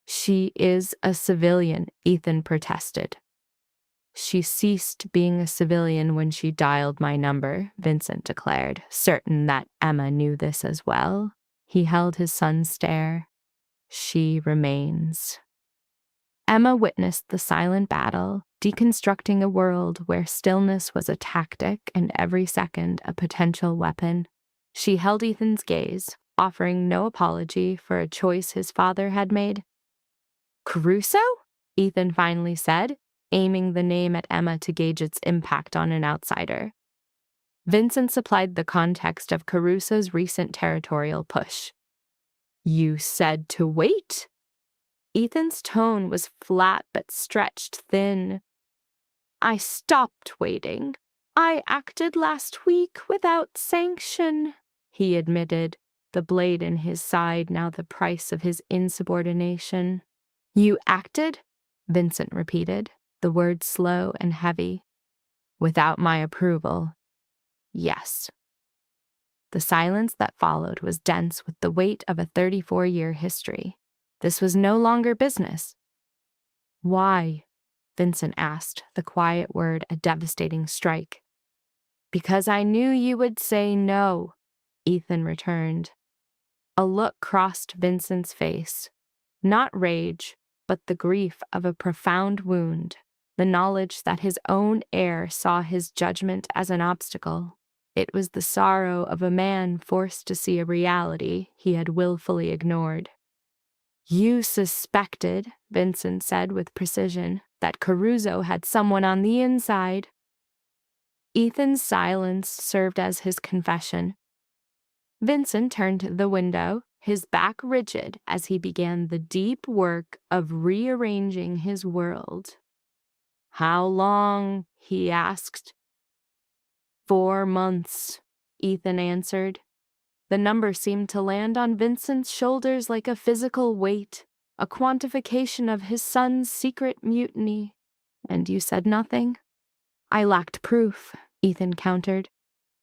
S2: "She is a civilian," Ethan protested. "She ceased being a civilian when she dialed my number," Vincent declared, certain that Emma knew this as well. He held his son's stare. "She remains." Emma witnessed the silent battle, deconstructing a world where stillness was a tactic and every second a potential weapon. She held Ethan's gaze, offering no apology for a choice his father had made. Caruso? Ethan finally said, aiming the name at Emma to gauge its impact on an outsider. Vincent supplied the context of Caruso's recent territorial push. You said to wait? Ethan's tone was flat but stretched thin. I stopped waiting. I acted last week without sanction, he admitted, the blade in his side now the price of his insubordination. You acted? Vincent repeated, the word slow and heavy. Without my approval. Yes. The silence that followed was dense with the weight of a 34-year history. This was no longer business. Why? Vincent asked, the quiet word a devastating strike. Because I knew you would say no, Ethan returned. A look crossed Vincent's face. Not rage, but the grief of a profound wound, the knowledge that his own heir saw his judgment as an obstacle. It was the sorrow of a man forced to see a reality he had willfully ignored. You suspected, Vincent said with precision, that Caruso had someone on the inside. Ethan's silence served as his confession. Vincent turned to the window, his back rigid as he began the deep work of rearranging his world. How long? He asked. 4 months, Ethan answered. The number seemed to land on Vincent's shoulders like a physical weight, a quantification of his son's secret mutiny. And you said nothing? I lacked proof, Ethan countered.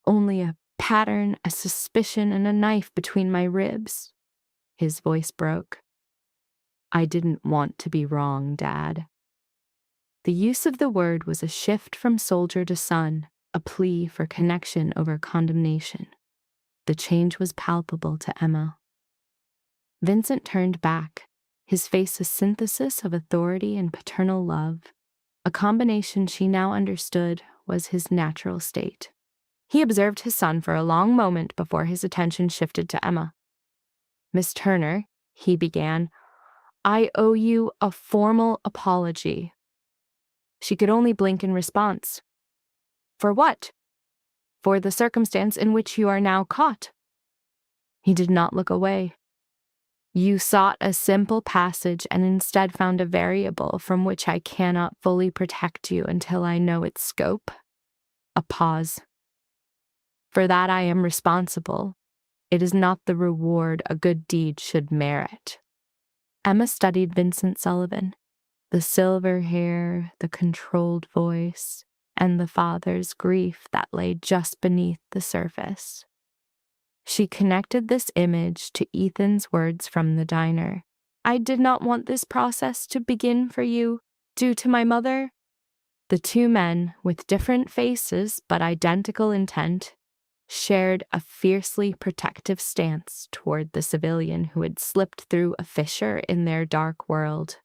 S2: Only a pattern, a suspicion, and a knife between my ribs. His voice broke. I didn't want to be wrong, Dad. The use of the word was a shift from soldier to son, a plea for connection over condemnation. The change was palpable to Emma. Vincent turned back, his face a synthesis of authority and paternal love, a combination she now understood was his natural state. He observed his son for a long moment before his attention shifted to Emma. Miss Turner, he began, I owe you a formal apology. She could only blink in response. For what? For the circumstance in which you are now caught. He did not look away. You sought a simple passage and instead found a variable from which I cannot fully protect you until I know its scope. A pause. For that I am responsible. It is not the reward a good deed should merit. Emma studied Vincent Sullivan, the silver hair, the controlled voice, and the father's grief that lay just beneath the surface. She connected this image to Ethan's words from the diner. I did not want this process to begin for you, due to my mother. The two men, with different faces but identical intent, shared a fiercely protective stance toward the civilian who had slipped through a fissure in their dark world.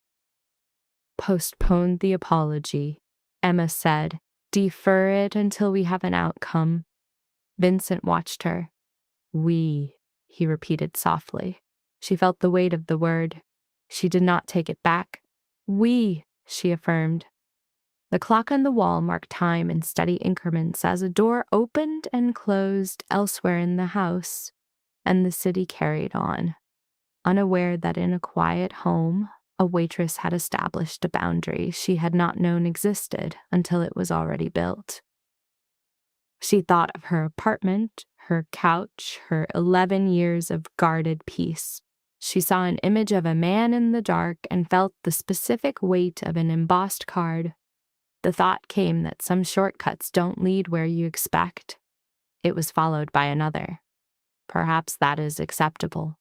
S2: Postpone the apology, Emma said. Defer it until we have an outcome. Vincent watched her. We, he repeated softly. She felt the weight of the word. She did not take it back. We, she affirmed. The clock on the wall marked time in steady increments as a door opened and closed elsewhere in the house, and the city carried on, unaware that in a quiet home, a waitress had established a boundary she had not known existed until it was already built. She thought of her apartment, her couch, her 11 years of guarded peace. She saw an image of a man in the dark and felt the specific weight of an embossed card. The thought came that some shortcuts don't lead where you expect. It was followed by another. Perhaps that is acceptable.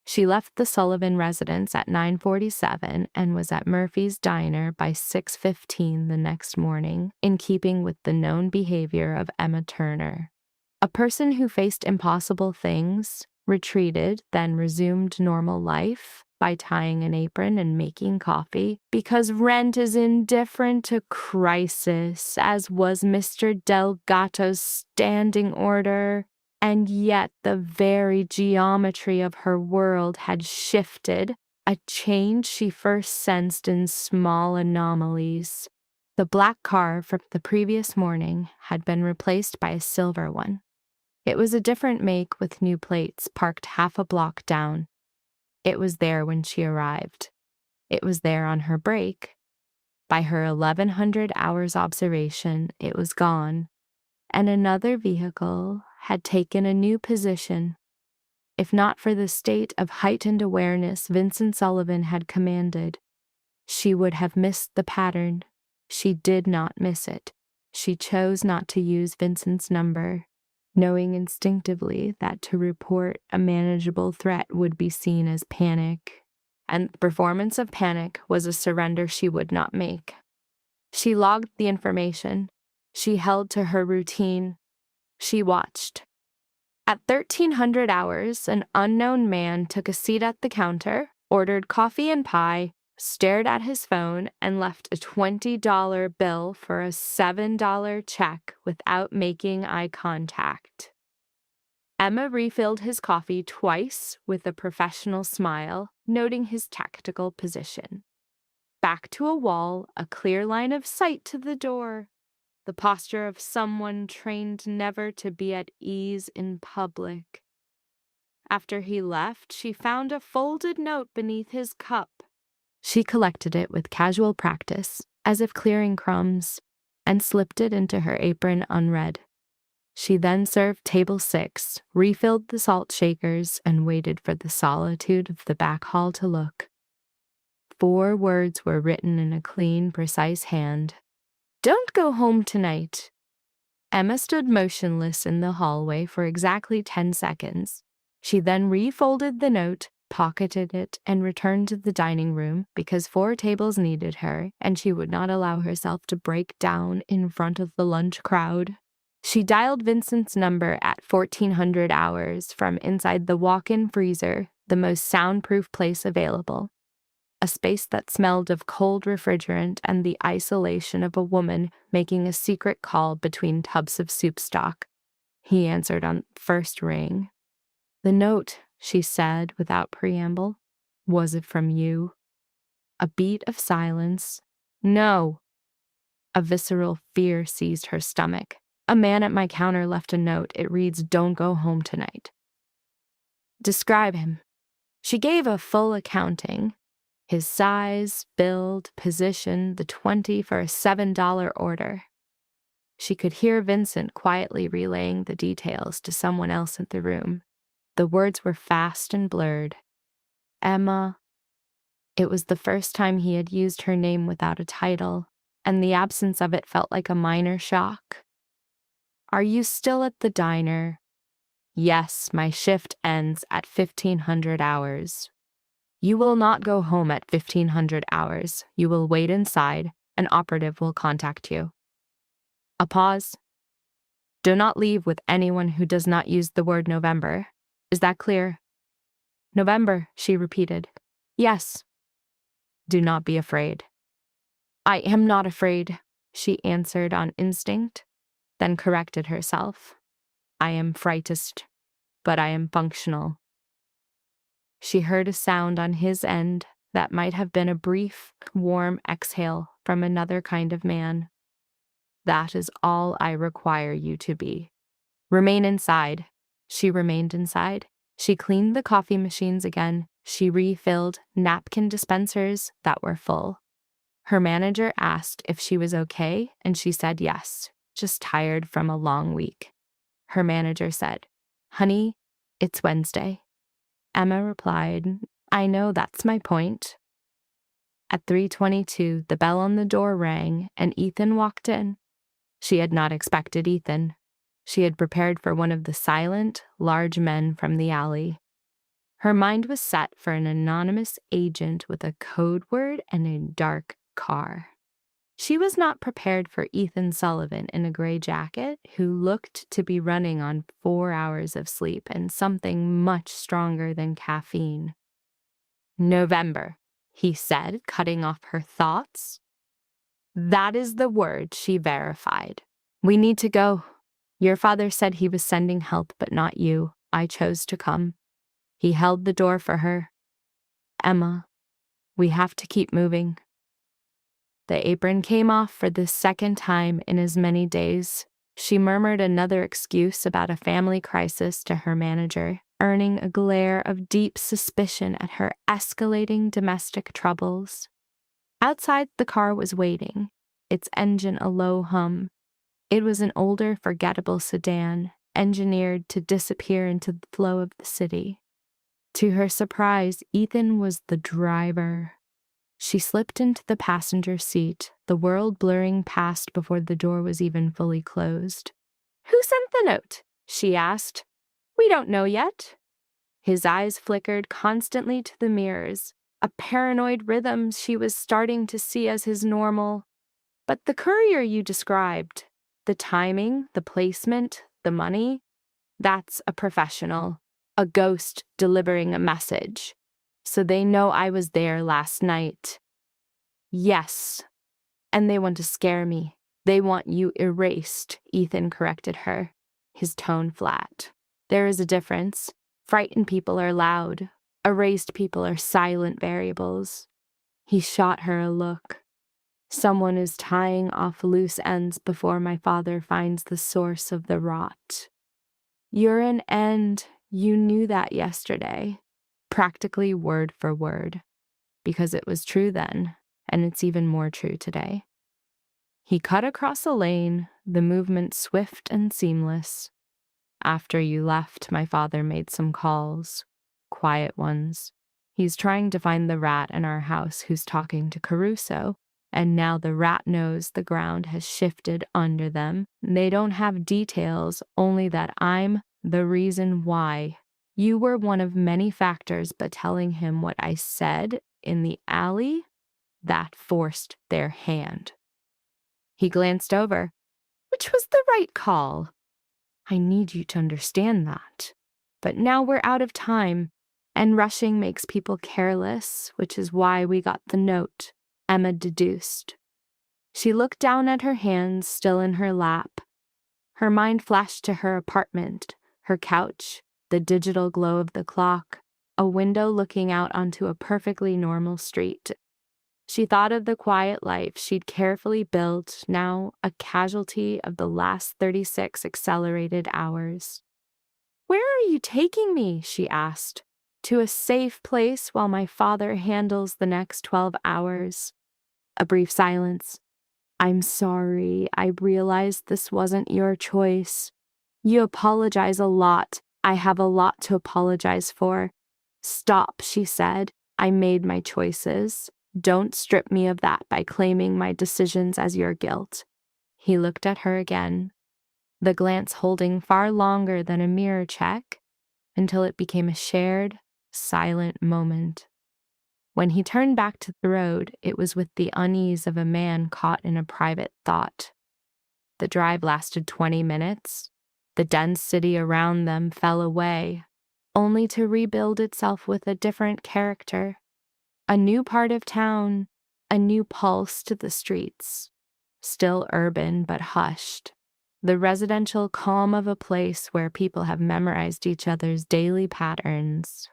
S2: She left the Sullivan residence at 9:47 and was at Murphy's Diner by 6:15 the next morning, in keeping with the known behavior of Emma Turner. A person who faced impossible things, retreated, then resumed normal life by tying an apron and making coffee, because rent is indifferent to crisis, as was Mr. Delgato's standing order. And yet the very geometry of her world had shifted, a change she first sensed in small anomalies. The black car from the previous morning had been replaced by a silver one. It was a different make with new plates parked half a block down. It was there when she arrived. It was there on her break. By her 1100 hours observation, it was gone, and another vehicle had taken a new position. If not for the state of heightened awareness Vincent Sullivan had commanded, she would have missed the pattern. She did not miss it. She chose not to use Vincent's number, knowing instinctively that to report a manageable threat would be seen as panic, and the performance of panic was a surrender she would not make. She logged the information. She held to her routine. She watched. At 1300 hours, an unknown man took a seat at the counter, ordered coffee and pie, stared at his phone, and left a $20 bill for a $7 check without making eye contact. Emma refilled his coffee twice with a professional smile, noting his tactical position. Back to a wall, a clear line of sight to the door. The posture of someone trained never to be at ease in public. After he left, she found a folded note beneath his cup. She collected it with casual practice, as if clearing crumbs, and slipped it into her apron unread. She then served table 6, refilled the salt shakers, and waited for the solitude of the back hall to look. 4 words were written in a clean, precise hand. "Don't go home tonight." Emma stood motionless in the hallway for exactly 10 seconds. She then refolded the note, pocketed it, and returned to the dining room because 4 tables needed her, and she would not allow herself to break down in front of the lunch crowd. She dialed Vincent's number at 1400 hours from inside the walk-in freezer, the most soundproof place available. A space that smelled of cold refrigerant and the isolation of a woman making a secret call between tubs of soup stock. He answered on first ring. "The note," she said without preamble. "Was it from you?" A beat of silence. "No." A visceral fear seized her stomach. "A man at my counter left a note. It reads, 'Don't go home tonight.'" "Describe him." She gave a full accounting. His size, build, position, the 20 for a $7 order. She could hear Vincent quietly relaying the details to someone else in the room. The words were fast and blurred. Emma. It was the first time he had used her name without a title, and the absence of it felt like a minor shock. "Are you still at the diner?" "Yes, my shift ends at 1500 hours." "You will not go home at 1500 hours. You will wait inside. An operative will contact you." A pause. "Do not leave with anyone who does not use the word November. Is that clear?" "November," she repeated. "Yes." "Do not be afraid." "I am not afraid," she answered on instinct, then corrected herself. "I am frightened, but I am functional." She heard a sound on his end that might have been a brief, warm exhale from another kind of man. "That is all I require you to be. Remain inside." She remained inside. She cleaned the coffee machines again. She refilled napkin dispensers that were full. Her manager asked if she was okay, and she said yes, just tired from a long week. Her manager said, "Honey, it's Wednesday." Emma replied, "I know, that's my point." At 3:22, the bell on the door rang, and Ethan walked in. She had not expected Ethan. She had prepared for one of the silent, large men from the alley. Her mind was set for an anonymous agent with a code word and a dark car. She was not prepared for Ethan Sullivan in a gray jacket who looked to be running on 4 hours of sleep and something much stronger than caffeine. "November," he said, cutting off her thoughts. "That is the word," she verified. "We need to go. Your father said he was sending help, but not you. I chose to come." He held the door for her. "Emma, We have to keep moving. The apron came off for the second time in as many days. She murmured another excuse about a family crisis to her manager, earning a glare of deep suspicion at her escalating domestic troubles. Outside, the car was waiting, its engine a low hum. It was an older, forgettable sedan, engineered to disappear into the flow of the city. To her surprise, Ethan was the driver. She slipped into the passenger seat, the world blurring past before the door was even fully closed. "Who sent the note?" she asked. "We don't know yet." His eyes flickered constantly to the mirrors, a paranoid rhythm she was starting to see as his normal. "But the courier you described, the timing, the placement, the money, that's a professional, a ghost delivering a message. So they know I was there last night." "Yes, and they want to scare me. They want you erased," Ethan corrected her, his tone flat. "There is a difference. Frightened people are loud. Erased people are silent variables." He shot her a look. "Someone is tying off loose ends before my father finds the source of the rot." "You're an end. You knew that yesterday." Practically word for word. Because it was true then, and it's even more true today. He cut across a lane, the movement swift and seamless. "After you left, my father made some calls. Quiet ones. He's trying to find the rat in our house who's talking to Caruso, and now the rat knows the ground has shifted under them. They don't have details, only that I'm the reason why. You were one of many factors, but telling him what I said in the alley, that forced their hand." He glanced over. "Which was the right call. I need you to understand that. But now we're out of time, and rushing makes people careless, which is why we got the note," Emma deduced. She looked down at her hands still in her lap. Her mind flashed to her apartment, her couch, the digital glow of the clock, a window looking out onto a perfectly normal street. She thought of the quiet life she'd carefully built, now a casualty of the last 36 accelerated hours. "Where are you taking me?" she asked. "To a safe place while my father handles the next 12 hours. A brief silence. "I'm sorry. I realized this wasn't your choice. You apologize a lot. I have a lot to apologize for." "Stop," she said. "I made my choices. Don't strip me of that by claiming my decisions as your guilt." He looked at her again, the glance holding far longer than a mirror check, until it became a shared, silent moment. When he turned back to the road, it was with the unease of a man caught in a private thought. The drive lasted 20 minutes. The dense city around them fell away, only to rebuild itself with a different character. A new part of town, a new pulse to the streets. Still urban, but hushed. The residential calm of a place where people have memorized each other's daily patterns.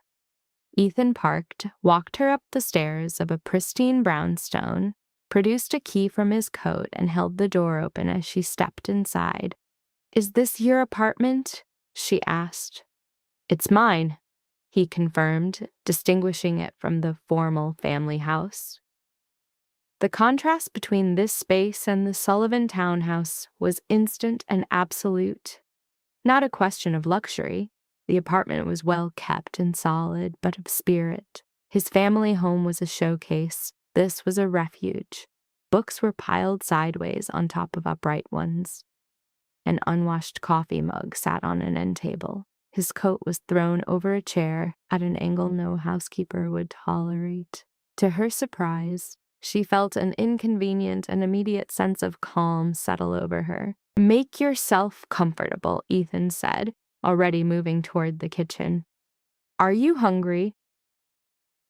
S2: Ethan parked, walked her up the stairs of a pristine brownstone, produced a key from his coat, and held the door open as she stepped inside. "Is this your apartment?" she asked. "It's mine," he confirmed, distinguishing it from the formal family house. The contrast between this space and the Sullivan townhouse was instant and absolute. Not a question of luxury. The apartment was well kept and solid, but of spirit. His family home was a showcase. This was a refuge. Books were piled sideways on top of upright ones. An unwashed coffee mug sat on an end table. His coat was thrown over a chair at an angle no housekeeper would tolerate. To her surprise, she felt an inconvenient and immediate sense of calm settle over her. "Make yourself comfortable," Ethan said, already moving toward the kitchen. "Are you hungry?"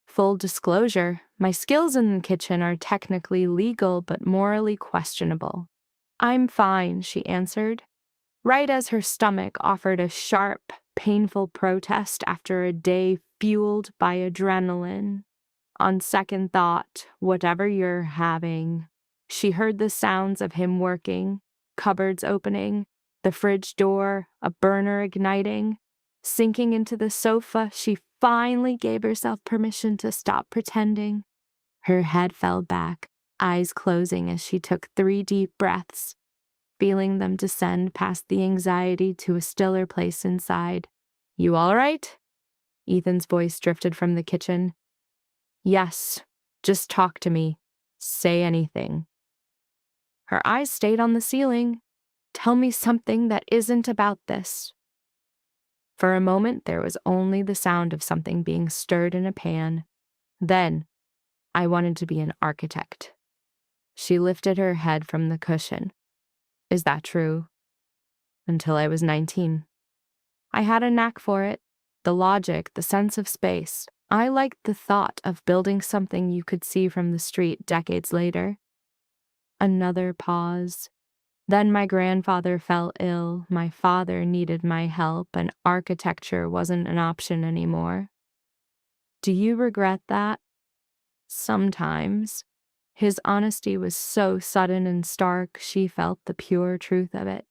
S2: Full disclosure, my skills in the kitchen are technically legal but morally questionable. "I'm fine," she answered, right as her stomach offered a sharp, painful protest after a day fueled by adrenaline. On second thought, whatever you're having. She heard the sounds of him working, cupboards opening, the fridge door, a burner igniting. Sinking into the sofa, she finally gave herself permission to stop pretending. Her head fell back, eyes closing as she took 3 deep breaths, feeling them descend past the anxiety to a stiller place inside. "You all right?" Ethan's voice drifted from the kitchen. "Yes, just talk to me. Say anything." Her eyes stayed on the ceiling. "Tell me something that isn't about this." For a moment, there was only the sound of something being stirred in a pan. Then, "I wanted to be an architect." She lifted her head from the cushion. "Is that true?" "Until I was 19. I had a knack for it. The logic, the sense of space. I liked the thought of building something you could see from the street decades later." Another pause. "Then my grandfather fell ill, my father needed my help, and architecture wasn't an option anymore." "Do you regret that?" "Sometimes." His honesty was so sudden and stark, she felt the pure truth of it.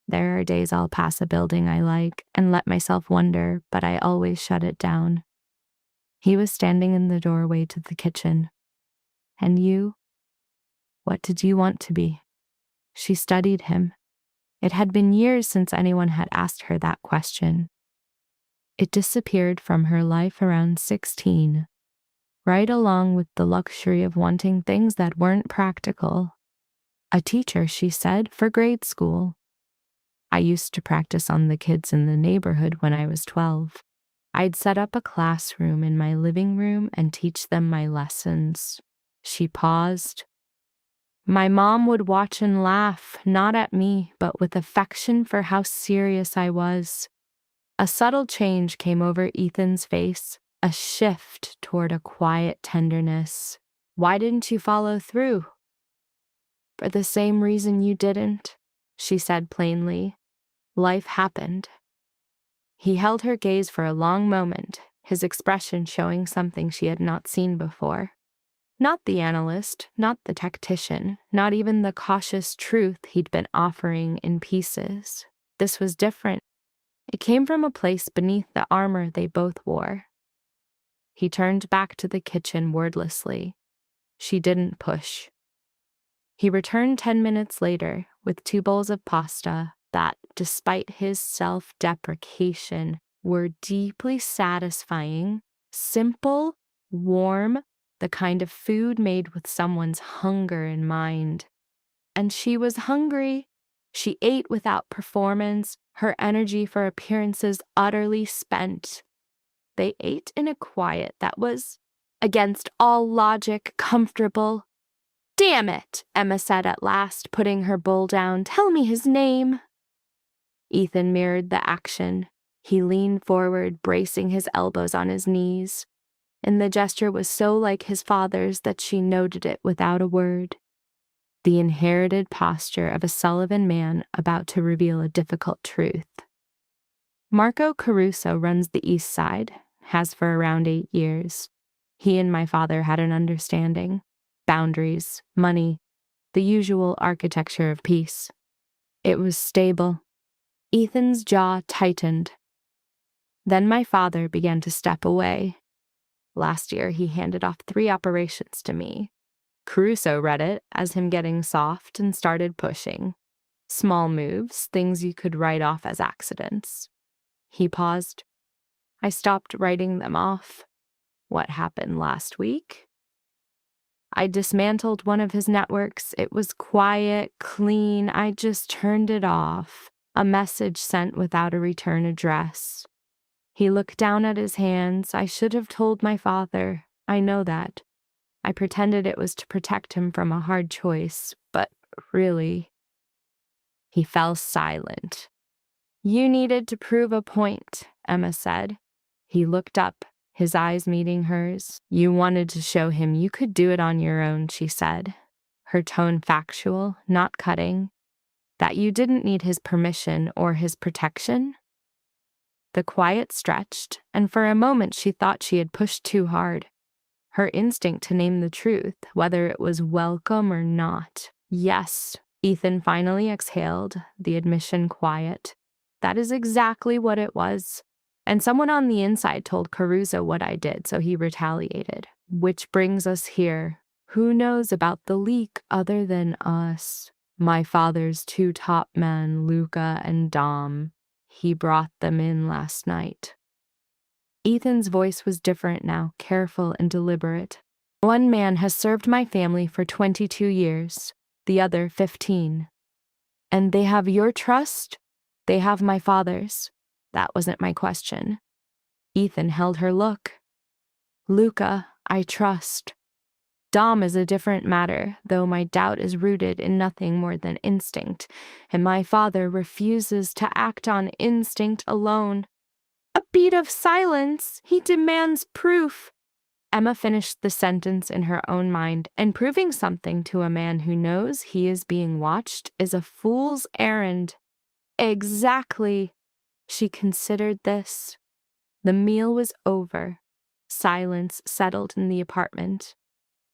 S2: "There are days I'll pass a building I like and let myself wonder, but I always shut it down." He was standing in the doorway to the kitchen. "And you? What did you want to be?" She studied him. It had been years since anyone had asked her that question. It disappeared from her life around 16, right along with the luxury of wanting things that weren't practical. A teacher, she said, for grade school. "I used to practice on the kids in the neighborhood when I was 12. I'd set up a classroom in my living room and teach them my lessons." She paused. "My mom would watch and laugh, not at me, but with affection for how serious I was." A subtle change came over Ethan's face, a shift toward a quiet tenderness. "Why didn't you follow through?" "For the same reason you didn't," she said plainly. "Life happened." He held her gaze for a long moment, his expression showing something she had not seen before. Not the analyst, not the tactician, not even the cautious truth he'd been offering in pieces. This was different. It came from a place beneath the armor they both wore. He turned back to the kitchen wordlessly. She didn't push. He returned 10 minutes later with 2 bowls of pasta that, despite his self-deprecation, were deeply satisfying, simple, warm, the kind of food made with someone's hunger in mind. And she was hungry. She ate without performance, her energy for appearances utterly spent. They ate in a quiet that was, against all logic, comfortable. "Damn it," Emma said at last, putting her bowl down. "Tell me his name." Ethan mirrored the action. He leaned forward, bracing his elbows on his knees, and the gesture was so like his father's that she noted it without a word. The inherited posture of a Sullivan man about to reveal a difficult truth. "Marco Caruso runs the East Side, has for around 8 years. He and my father had an understanding. Boundaries, money, the usual architecture of peace. It was stable." Ethan's jaw tightened. "Then my father began to step away. Last year, he handed off 3 operations to me. Caruso read it as him getting soft and started pushing. Small moves, things you could write off as accidents." He paused. "I stopped writing them off." "What happened last week?" "I dismantled one of his networks. It was quiet, clean. I just turned it off. A message sent without a return address." He looked down at his hands. "I should have told my father. I know that. I pretended it was to protect him from a hard choice, but really." He fell silent. "You needed to prove a point," Emma said. He looked up, his eyes meeting hers. "You wanted to show him you could do it on your own," she said, her tone factual, not cutting. "That you didn't need his permission or his protection?" The quiet stretched, and for a moment she thought she had pushed too hard. her instinct to name the truth, whether it was welcome or not. Yes, Ethan finally exhaled, the admission quiet. That is exactly what it was. And someone on the inside told Caruso what I did, so he retaliated. Which brings us here. Who knows about the leak other than us? My father's two top men, Luca and Dom. He brought them in last night. Ethan's voice was different now, careful and deliberate. One man has served my family for 22 years, the other 15. And they have your trust? They have my father's. That wasn't my question. Ethan held her look. Luca, I trust. Dom is a different matter, though my doubt is rooted in nothing more than instinct, and my father refuses to act on instinct alone. A beat of silence! He demands proof! Emma finished the sentence in her own mind, and proving something to a man who knows he is being watched is a fool's errand. Exactly. She considered this. The meal was over. Silence settled in the apartment.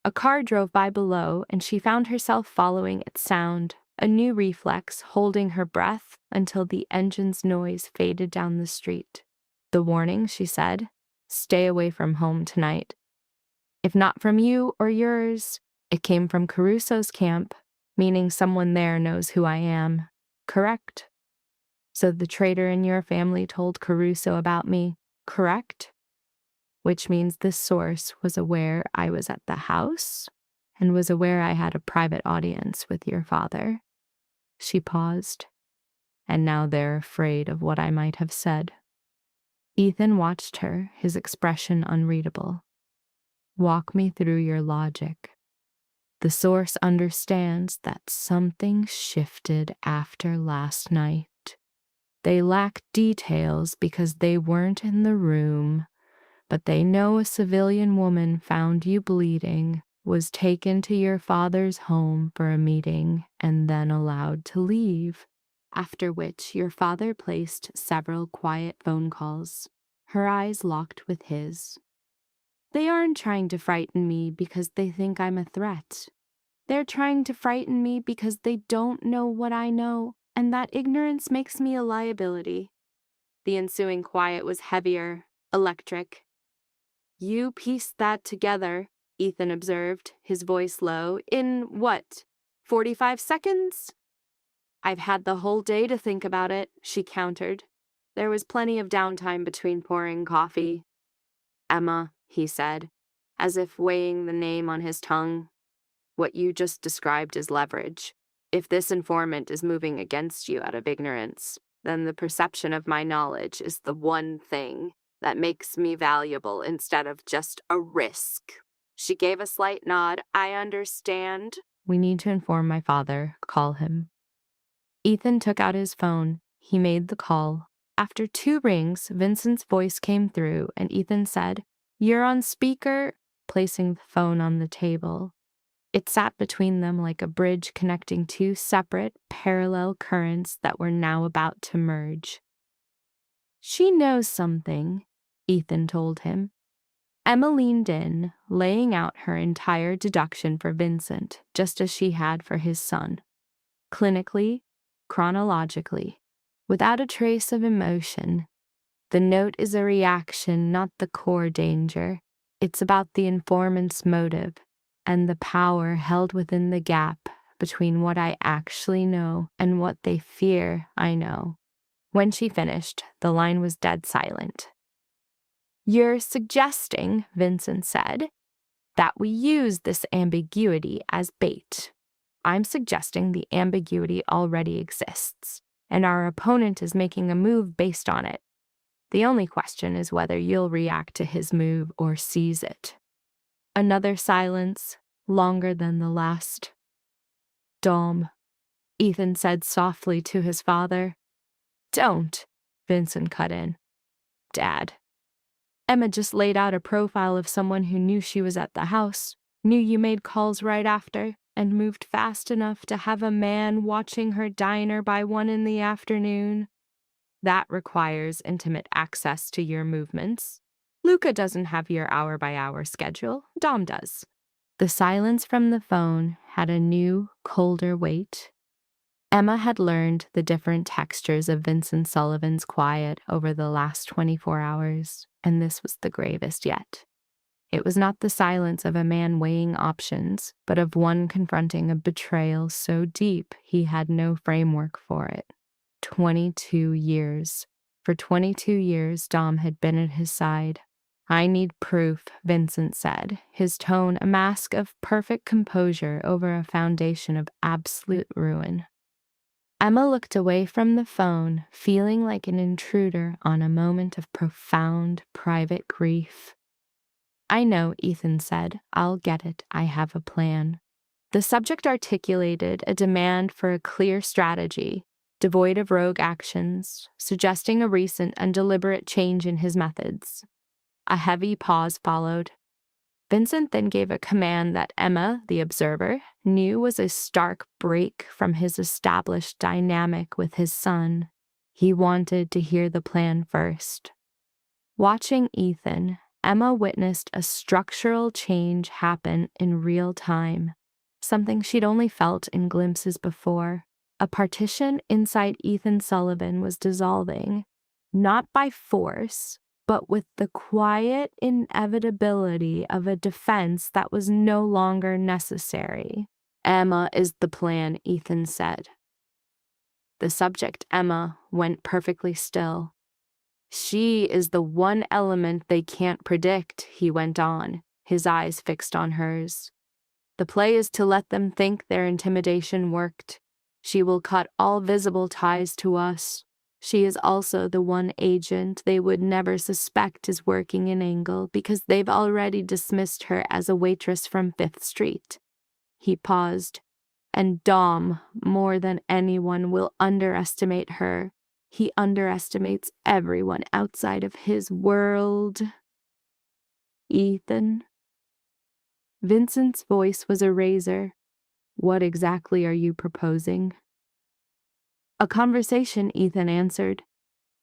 S2: A car drove by below, and she found herself following its sound, a new reflex, holding her breath until the engine's noise faded down the street. The warning, she said, stay away from home tonight. If not from you or yours, it came from Caruso's camp, meaning someone there knows who I am. Correct? So the traitor in your family told Caruso about me, correct? Which means this source was aware I was at the house and was aware I had a private audience with your father. She paused, and now they're afraid of what I might have said. Ethan watched her, his expression unreadable. Walk me through your logic. The source understands that something shifted after last night. They lack details because they weren't in the room, but they know a civilian woman found you bleeding, was taken to your father's home for a meeting, and then allowed to leave, after which your father placed several quiet phone calls. Her eyes locked with his. They aren't trying to frighten me because they think I'm a threat. They're trying to frighten me because they don't know what I know, and that ignorance makes me a liability. The ensuing quiet was heavier, electric. You pieced that together, Ethan observed, his voice low, in what, 45 seconds? I've had the whole day to think about it, she countered. There was plenty of downtime between pouring coffee. Emma, he said, as if weighing the name on his tongue. What you just described is leverage. If this informant is moving against you out of ignorance, then the perception of my knowledge is the one thing that makes me valuable instead of just a risk. She gave a slight nod. I understand. We need to inform my father. Call him. Ethan took out his phone. He made the call. After 2 rings, Vincent's voice came through, and Ethan said, You're on speaker, placing the phone on the table. It sat between them like a bridge connecting 2 separate, parallel currents that were now about to merge. She knows something, Ethan told him. Emma leaned in, laying out her entire deduction for Vincent, just as she had for his son. Clinically, chronologically, without a trace of emotion. The note is a reaction, not the core danger. It's about the informant's motive and the power held within the gap between what I actually know and what they fear I know. When she finished, the line was dead silent. You're suggesting, Vincent said, that we use this ambiguity as bait. I'm suggesting the ambiguity already exists, and our opponent is making a move based on it. The only question is whether you'll react to his move or seize it. Another silence, longer than the last. Dom, Ethan said softly to his father. Don't, Vincent cut in. Dad. Emma just laid out a profile of someone who knew she was at the house, knew you made calls right after, and moved fast enough to have a man watching her diner by 1 p.m. That requires intimate access to your movements. Luca doesn't have your hour-by-hour schedule. Dom does. The silence from the phone had a new, colder weight. Emma had learned the different textures of Vincent Sullivan's quiet over the last 24 hours, and this was the gravest yet. It was not the silence of a man weighing options, but of one confronting a betrayal so deep he had no framework for it. 22 years. For 22 years, Dom had been at his side. "I need proof," Vincent said, his tone a mask of perfect composure over a foundation of absolute ruin. Emma looked away from the phone, feeling like an intruder on a moment of profound, private grief. "I know," Ethan said. "I'll get it. I have a plan." The subject articulated a demand for a clear strategy, devoid of rogue actions, suggesting a recent and deliberate change in his methods. A heavy pause followed. Vincent then gave a command that Emma, the observer, knew was a stark break from his established dynamic with his son. He wanted to hear the plan first. Watching Ethan, Emma witnessed a structural change happen in real time, something she'd only felt in glimpses before. A partition inside Ethan Sullivan was dissolving, not by force, but with the quiet inevitability of a defense that was no longer necessary. "Emma is the plan," Ethan said. The subject, Emma, went perfectly still. "She is the one element they can't predict," he went on, his eyes fixed on hers. "The play is to let them think their intimidation worked. She will cut all visible ties to us. She is also the one agent they would never suspect is working an angle because they've already dismissed her as a waitress from 5th Street. He paused. "And Dom, more than anyone, will underestimate her. He underestimates everyone outside of his world." "Ethan?" Vincent's voice was a razor. "What exactly are you proposing?" "A conversation," Ethan answered.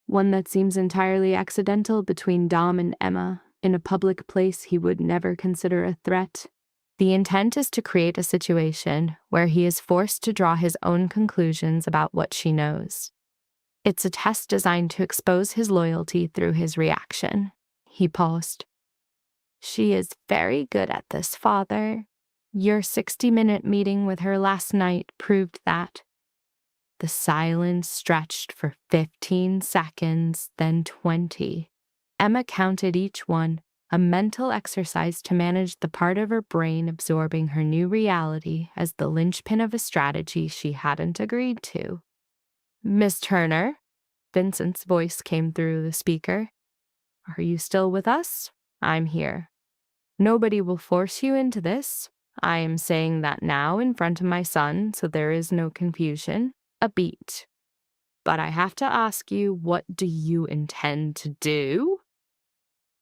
S2: "One that seems entirely accidental between Dom and Emma, in a public place he would never consider a threat. The intent is to create a situation where he is forced to draw his own conclusions about what she knows. It's a test designed to expose his loyalty through his reaction." He paused. "She is very good at this, Father. Your 60-minute meeting with her last night proved that." The silence stretched for 15 seconds, then 20. Emma counted each one, a mental exercise to manage the part of her brain absorbing her new reality as the linchpin of a strategy she hadn't agreed to. "Miss Turner," Vincent's voice came through the speaker. "Are you still with us? I'm here. Nobody will force you into this. I am saying that now in front of my son, so there is no confusion. A beat. But I have to ask you, what do you intend to do?"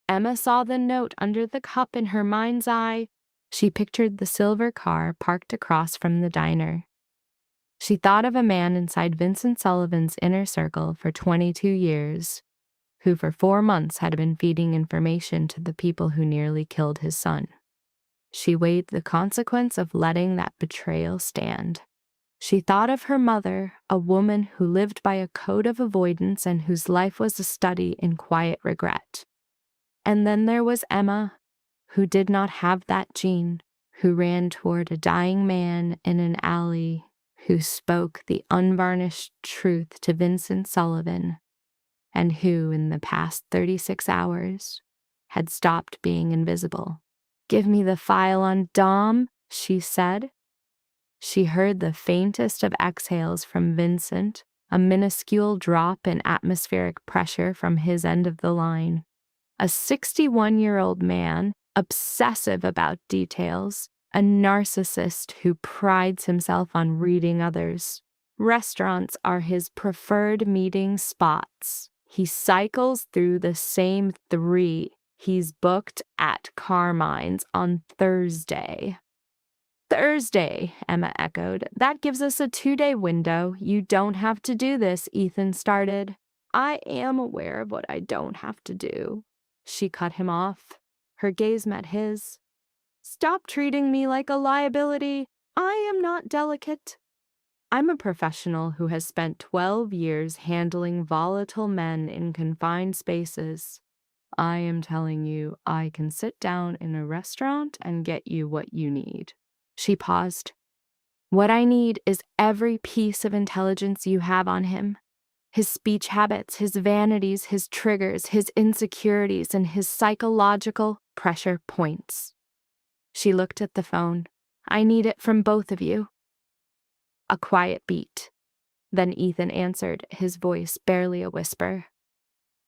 S2: Emma saw the note under the cup in her mind's eye. She pictured the silver car parked across from the diner. She thought of a man inside Vincent Sullivan's inner circle for 22 years, who for 4 months had been feeding information to the people who nearly killed his son. She weighed the consequence of letting that betrayal stand. She thought of her mother, a woman who lived by a code of avoidance and whose life was a study in quiet regret. And then there was Emma, who did not have that gene, who ran toward a dying man in an alley, who spoke the unvarnished truth to Vincent Sullivan, and who, in the past 36 hours, had stopped being invisible. "Give me the file on Dom," she said. She heard the faintest of exhales from Vincent, a minuscule drop in atmospheric pressure from his end of the line. A 61-year-old man, obsessive about details, a narcissist who prides himself on reading others. Restaurants are his preferred meeting spots. He cycles through the same 3. He's booked at Carmine's on Thursday. "Thursday," Emma echoed. "That gives us a 2-day window. You don't have to do this," Ethan started. "I am aware of what I don't have to do." She cut him off. Her gaze met his. Stop treating me like a liability. I am not delicate. I'm a professional who has spent 12 years handling volatile men in confined spaces. I am telling you, I can sit down in a restaurant and get you what you need. She paused. What I need is every piece of intelligence you have on him. His speech habits, his vanities, his triggers, his insecurities, and his psychological pressure points. She looked at the phone. I need it from both of you. A quiet beat. Then Ethan answered, his voice barely a whisper.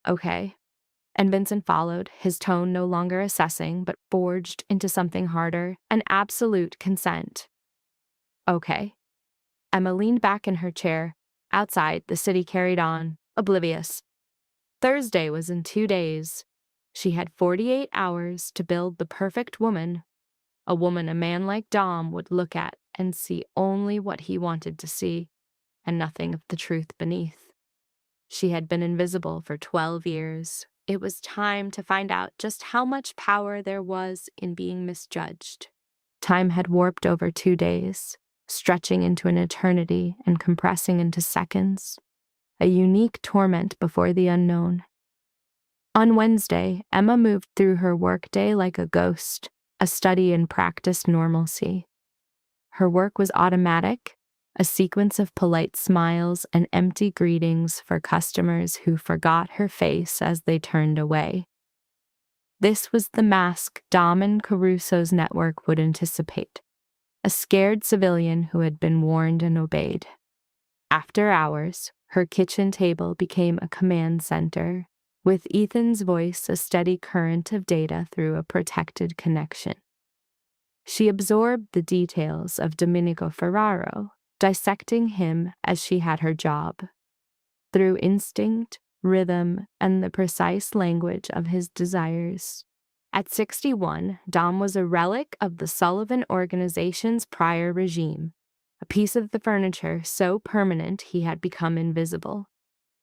S2: Okay. And Vincent followed, his tone no longer assessing, but forged into something harder, an absolute consent. Okay. Emma leaned back in her chair. Outside, the city carried on, oblivious. Thursday was in 2 days. She had 48 hours to build the perfect woman, a woman a man like Dom would look at and see only what he wanted to see, and nothing of the truth beneath. She had been invisible for 12 years. It was time to find out just how much power there was in being misjudged. Time had warped over 2 days, stretching into an eternity and compressing into seconds. A unique torment before the unknown. On Wednesday, Emma moved through her workday like a ghost, a study in practiced normalcy. Her work was automatic, a sequence of polite smiles and empty greetings for customers who forgot her face as they turned away. This was the mask Dom and Caruso's network would anticipate, a scared civilian who had been warned and obeyed. After hours, her kitchen table became a command center, with Ethan's voice a steady current of data through a protected connection. She absorbed the details of Domenico Ferraro, dissecting him as she had her job. Through instinct, rhythm, and the precise language of his desires. At 61, Dom was a relic of the Sullivan organization's prior regime, a piece of the furniture so permanent he had become invisible.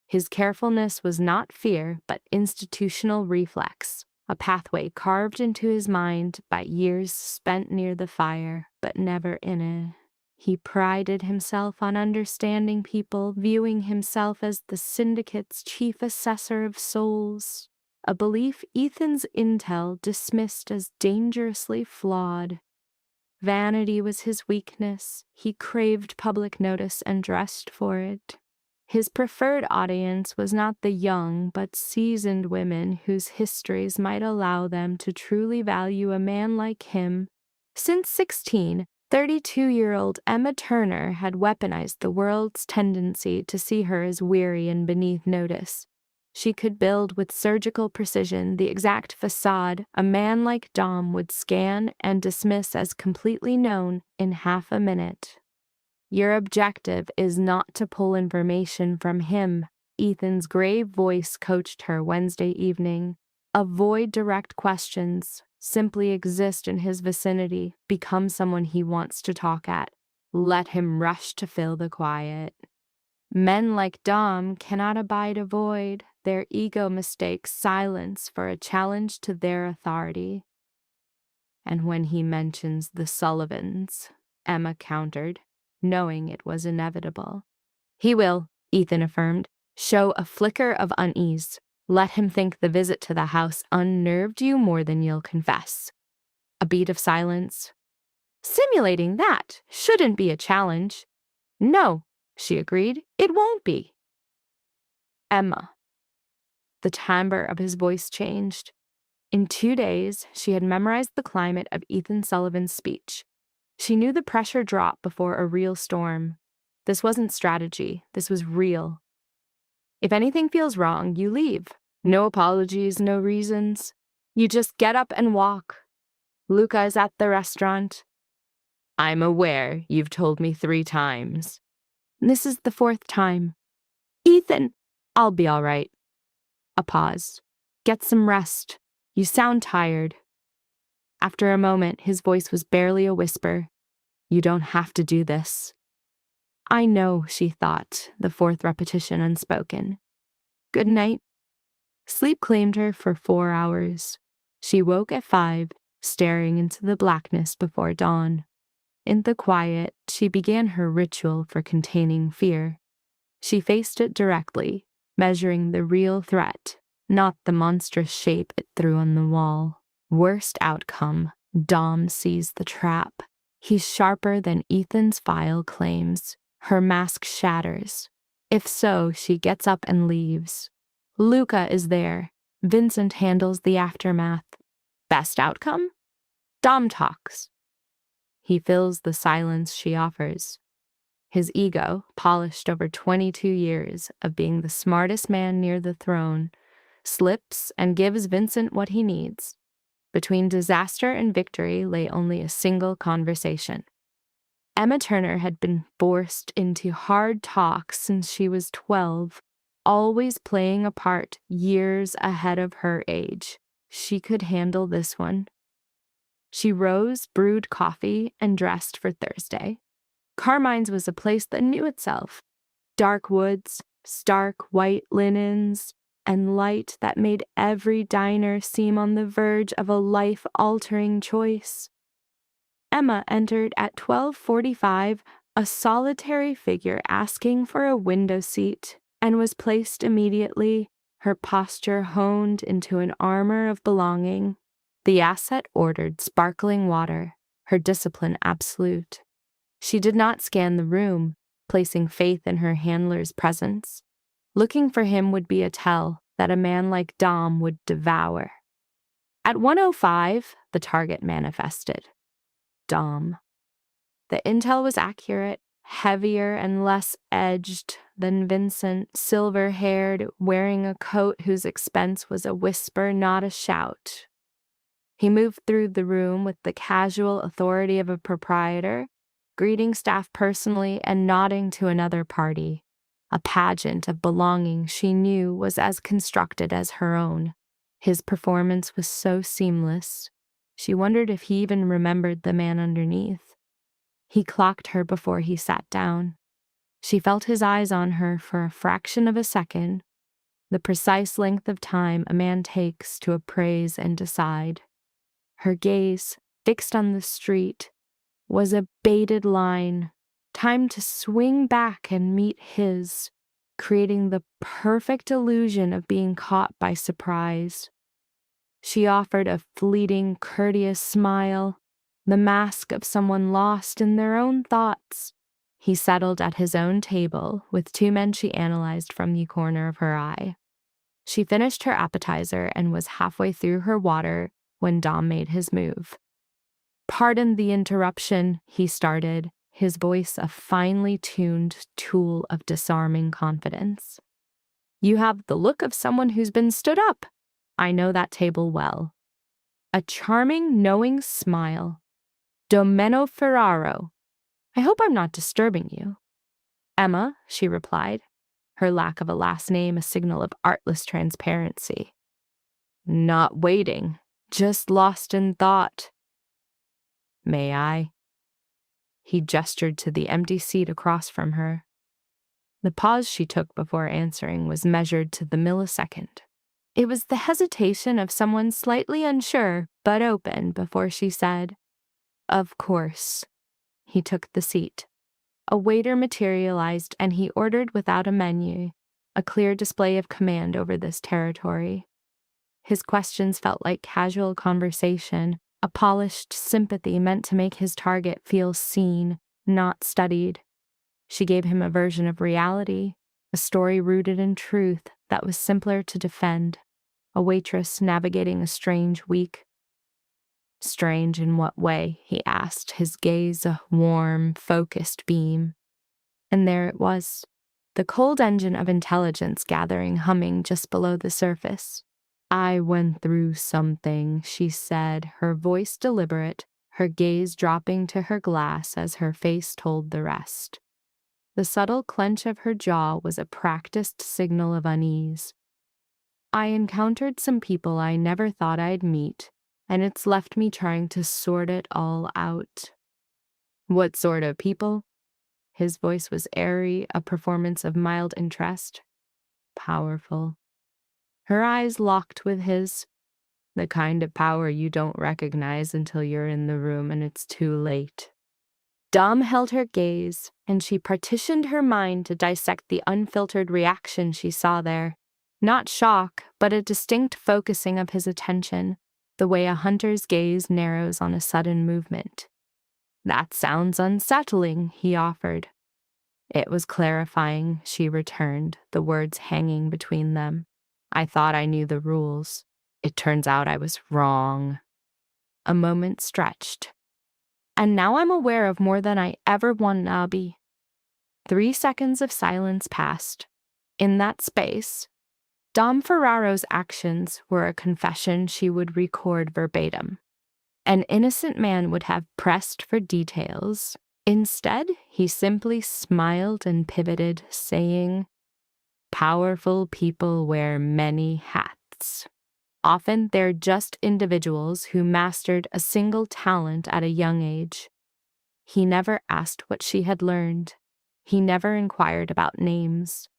S2: His carefulness was not fear, but institutional reflex, a pathway carved into his mind by years spent near the fire, but never in it. He prided himself on understanding people, viewing himself as the syndicate's chief assessor of souls, a belief Ethan's intel dismissed as dangerously flawed. Vanity was his weakness. He craved public notice and dressed for it. His preferred audience was not the young but seasoned women whose histories might allow them to truly value a man like him. Since 16, 32-year-old Emma Turner had weaponized the world's tendency to see her as weary and beneath notice. She could build with surgical precision the exact facade a man like Dom would scan and dismiss as completely known in half a minute. Your objective is not to pull information from him, Ethan's grave voice coached her Wednesday evening. Avoid direct questions. Simply exist in his vicinity. Become someone he wants to talk at. Let him rush to fill the quiet. Men like Dom cannot abide a void. Their ego mistakes silence for a challenge to their authority. And when he mentions the Sullivans, Emma countered, knowing it was inevitable. He will, Ethan affirmed, show a flicker of unease. Let him think the visit to the house unnerved you more than you'll confess. A beat of silence. Simulating that shouldn't be a challenge. No, she agreed, it won't be. Emma. The timbre of his voice changed. In 2 days, she had memorized the climate of Ethan Sullivan's speech. She knew the pressure drop before a real storm. This wasn't strategy, this was real. If anything feels wrong, you leave. No apologies, no reasons. You just get up and walk. Luca is at the restaurant. I'm aware you've told me 3 times. This is the 4th time. Ethan, I'll be all right. A pause. Get some rest. You sound tired. After a moment, his voice was barely a whisper. You don't have to do this. I know, she thought, the 4th repetition unspoken. Good night. Sleep claimed her for 4 hours. She woke at 5, staring into the blackness before dawn. In the quiet, she began her ritual for containing fear. She faced it directly, measuring the real threat, not the monstrous shape it threw on the wall. Worst outcome, Dom sees the trap. He's sharper than Ethan's file claims. Her mask shatters. If so, she gets up and leaves. Luca is there. Vincent handles the aftermath. Best outcome? Dom talks. He fills the silence she offers. His ego, polished over 22 years of being the smartest man near the throne, slips and gives Vincent what he needs. Between disaster and victory lay only a single conversation. Emma Turner had been forced into hard talks since she was 12, always playing a part years ahead of her age. She could handle this one. She rose, brewed coffee, and dressed for Thursday. Carmine's was a place that knew itself. Dark woods, stark white linens, and light that made every diner seem on the verge of a life-altering choice. Emma entered at 12:45, a solitary figure asking for a window seat, and was placed immediately, her posture honed into an armor of belonging. The asset ordered sparkling water, her discipline absolute. She did not scan the room, placing faith in her handler's presence. Looking for him would be a tell that a man like Dom would devour. At 1:05, the target manifested. Dom. The intel was accurate, heavier and less edged than Vincent, silver-haired, wearing a coat whose expense was a whisper, not a shout. He moved through the room with the casual authority of a proprietor, greeting staff personally and nodding to another party, a pageant of belonging she knew was as constructed as her own. His performance was so seamless, she wondered if he even remembered the man underneath. He clocked her before he sat down. She felt his eyes on her for a fraction of a second, the precise length of time a man takes to appraise and decide. Her gaze, fixed on the street, was a baited line, time to swing back and meet his, creating the perfect illusion of being caught by surprise. She offered a fleeting, courteous smile, the mask of someone lost in their own thoughts. He settled at his own table with 2 men she analyzed from the corner of her eye. She finished her appetizer and was halfway through her water when Dom made his move. "Pardon the interruption," he started, his voice a finely tuned tool of disarming confidence. "You have the look of someone who's been stood up. I know that table well." A charming, knowing smile. "Domeno Ferraro. I hope I'm not disturbing you." "Emma," she replied, her lack of a last name a signal of artless transparency. "Not waiting, just lost in thought." "May I?" He gestured to the empty seat across from her. The pause she took before answering was measured to the millisecond. It was the hesitation of someone slightly unsure but open before she said, "Of course." He took the seat. A waiter materialized and he ordered without a menu, a clear display of command over this territory. His questions felt like casual conversation, a polished sympathy meant to make his target feel seen, not studied. She gave him a version of reality, a story rooted in truth that was simpler to defend, a waitress navigating a strange week. "Strange in what way?" he asked, his gaze a warm, focused beam. And there it was, the cold engine of intelligence gathering, humming just below the surface. "I went through something," she said, her voice deliberate, her gaze dropping to her glass as her face told the rest. The subtle clench of her jaw was a practiced signal of unease. "I encountered some people I never thought I'd meet, and it's left me trying to sort it all out." "What sort of people?" His voice was airy, a performance of mild interest. "Powerful." Her eyes locked with his, the kind of power you don't recognize until you're in the room and it's too late. Dom held her gaze, and she partitioned her mind to dissect the unfiltered reaction she saw there. Not shock, but a distinct focusing of his attention, the way a hunter's gaze narrows on a sudden movement. "That sounds unsettling," he offered. "It was clarifying," she returned, the words hanging between them. "I thought I knew the rules. It turns out I was wrong." A moment stretched. "And now I'm aware of more than I ever wanted to be." 3 seconds of silence passed. In that space, Dom Ferraro's actions were a confession she would record verbatim. An innocent man would have pressed for details. Instead, he simply smiled and pivoted, saying, "Powerful people wear many hats. Often they're just individuals who mastered a single talent at a young age." He never asked what she had learned. He never inquired about names.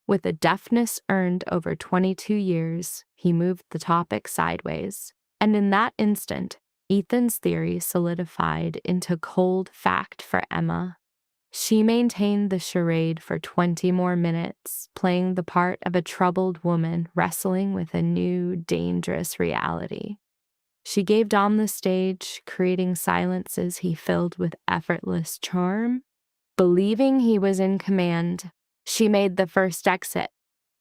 S2: With a deftness earned over 22 years, he moved the topic sideways. And in that instant, Ethan's theory solidified into cold fact for Emma. She maintained the charade for 20 more minutes, playing the part of a troubled woman wrestling with a new, dangerous reality. She gave Dom the stage, creating silences he filled with effortless charm. Believing he was in command, she made the first exit.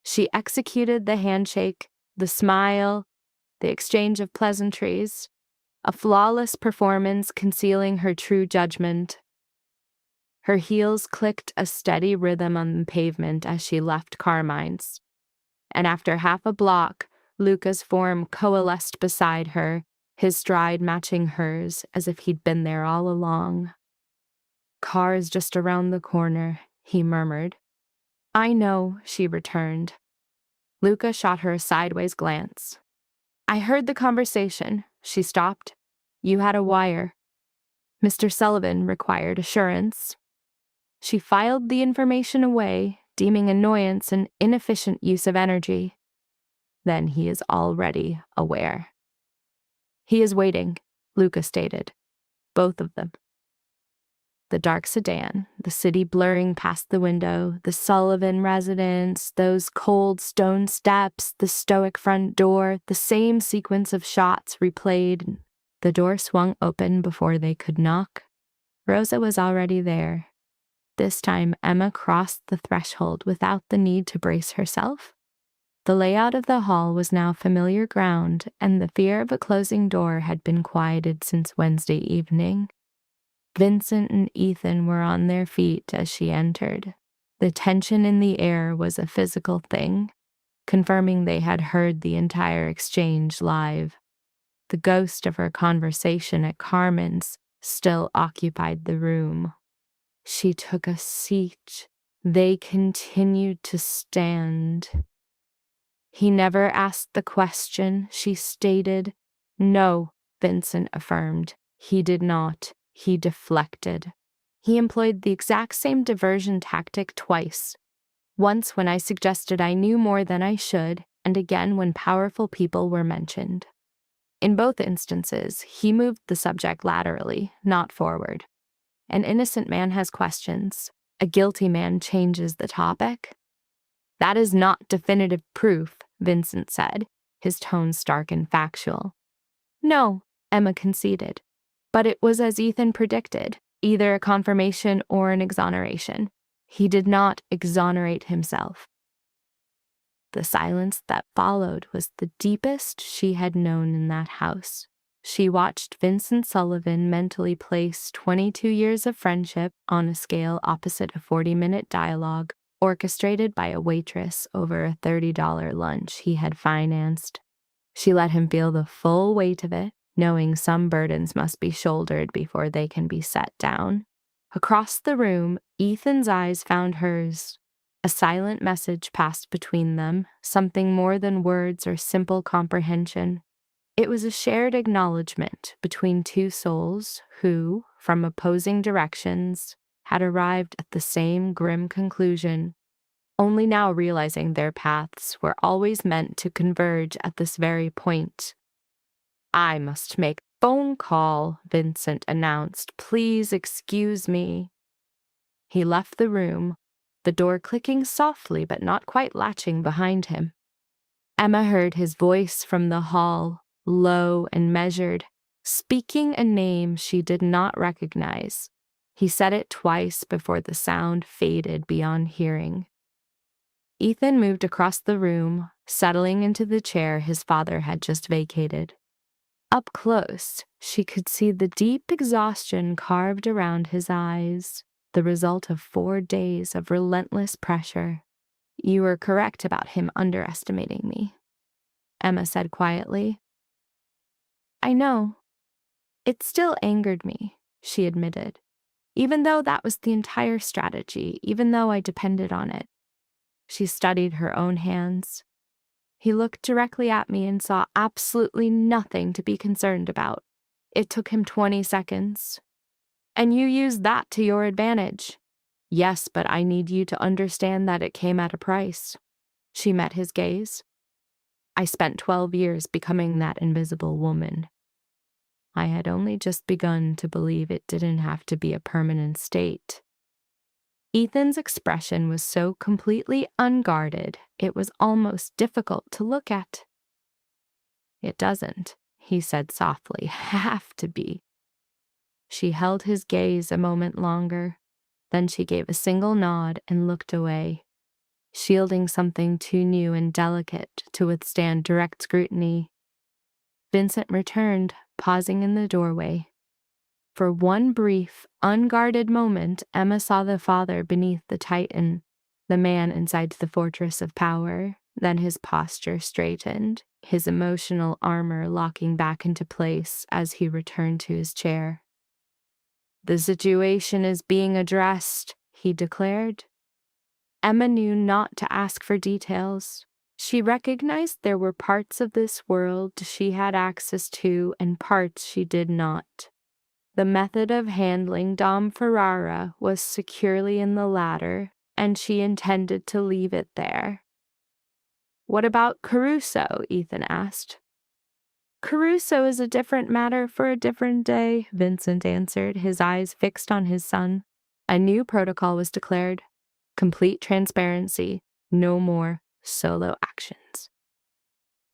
S2: She executed the handshake, the smile, the exchange of pleasantries, a flawless performance concealing her true judgment. Her heels clicked a steady rhythm on the pavement as she left Carmine's. And after half a block, Luca's form coalesced beside her, his stride matching hers as if he'd been there all along. "Car's just around the corner," he murmured. "I know," she returned. Luca shot her a sideways glance. "I heard the conversation." She stopped. "You had a wire. Mr. Sullivan required assurance." She filed the information away, deeming annoyance an inefficient use of energy. "Then he is already aware." "He is waiting," Luca stated. Both of them. The dark sedan, the city blurring past the window, the Sullivan residence, those cold stone steps, the stoic front door, the same sequence of shots replayed. The door swung open before they could knock. Rosa was already there. This time, Emma crossed the threshold without the need to brace herself. The layout of the hall was now familiar ground, and the fear of a closing door had been quieted since Wednesday evening. Vincent and Ethan were on their feet as she entered. The tension in the air was a physical thing, confirming they had heard the entire exchange live. The ghost of her conversation at Carmen's still occupied the room. She took a seat. They continued to stand. "He never asked the question," she stated. "No," Vincent affirmed. "He did not. He deflected. He employed the exact same diversion tactic twice. Once when I suggested I knew more than I should, and again when powerful people were mentioned. In both instances, he moved the subject laterally, not forward. An innocent man has questions. A guilty man changes the topic." "That is not definitive proof," Vincent said, his tone stark and factual. "No," Emma conceded. "But it was as Ethan predicted, either a confirmation or an exoneration. He did not exonerate himself." The silence that followed was the deepest she had known in that house. She watched Vincent Sullivan mentally place 22 years of friendship on a scale opposite a 40-minute dialogue orchestrated by a waitress over a $30 lunch he had financed. She let him feel the full weight of it, knowing some burdens must be shouldered before they can be set down. Across the room, Ethan's eyes found hers. A silent message passed between them, something more than words or simple comprehension. It was a shared acknowledgement between two souls who, from opposing directions, had arrived at the same grim conclusion. only now realizing their paths were always meant to converge at this very point. "I must make a phone call," Vincent announced. "Please excuse me." He left the room, the door clicking softly but not quite latching behind him. Emma heard his voice from the hall, low and measured, speaking a name she did not recognize. He said it twice before the sound faded beyond hearing. Ethan moved across the room, settling into the chair his father had just vacated. Up close, she could see the deep exhaustion carved around his eyes, the result of 4 days of relentless pressure. "You were correct about him underestimating me," Emma said quietly. "I know. It still angered me," she admitted, "even though that was the entire strategy, even though I depended on it." She studied her own hands. He looked directly at me and saw absolutely nothing to be concerned about. It took him 20 seconds. "And you used that to your advantage." "Yes, but I need you to understand that it came at a price." She met his gaze. "I spent 12 years becoming that invisible woman." I had only just begun to believe it didn't have to be a permanent state. Ethan's expression was so completely unguarded, it was almost difficult to look at. "It doesn't," he said softly, "have to be." She held his gaze a moment longer. Then she gave a single nod and looked away, shielding something too new and delicate to withstand direct scrutiny. Vincent returned, pausing in the doorway. For one brief, unguarded moment, Emma saw the father beneath the Titan, the man inside the fortress of power. Then his posture straightened, his emotional armor locking back into place as he returned to his chair. "The situation is being addressed," he declared. Emma knew not to ask for details. She recognized there were parts of this world she had access to and parts she did not. The method of handling Dom Ferrara was securely in the latter, and she intended to leave it there. "What about Caruso?" Ethan asked. "Caruso is a different matter for a different day," Vincent answered, his eyes fixed on his son. A new protocol was declared. Complete transparency, no more solo actions.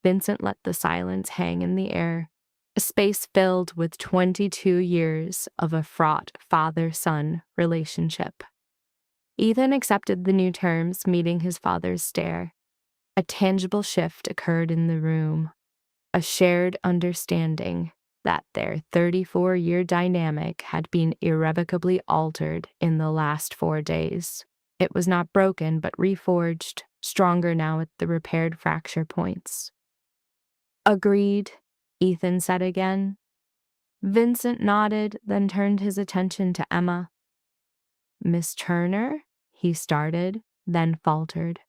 S2: Vincent let the silence hang in the air, a space filled with 22 years of a fraught father-son relationship. Ethan accepted the new terms, meeting his father's stare. A tangible shift occurred in the room, a shared understanding that their 34-year dynamic had been irrevocably altered in the last 4 days. It was not broken, but reforged, stronger now at the repaired fracture points. "Agreed," Ethan said again. Vincent nodded, then turned his attention to Emma. "Miss Turner?" he started, then faltered.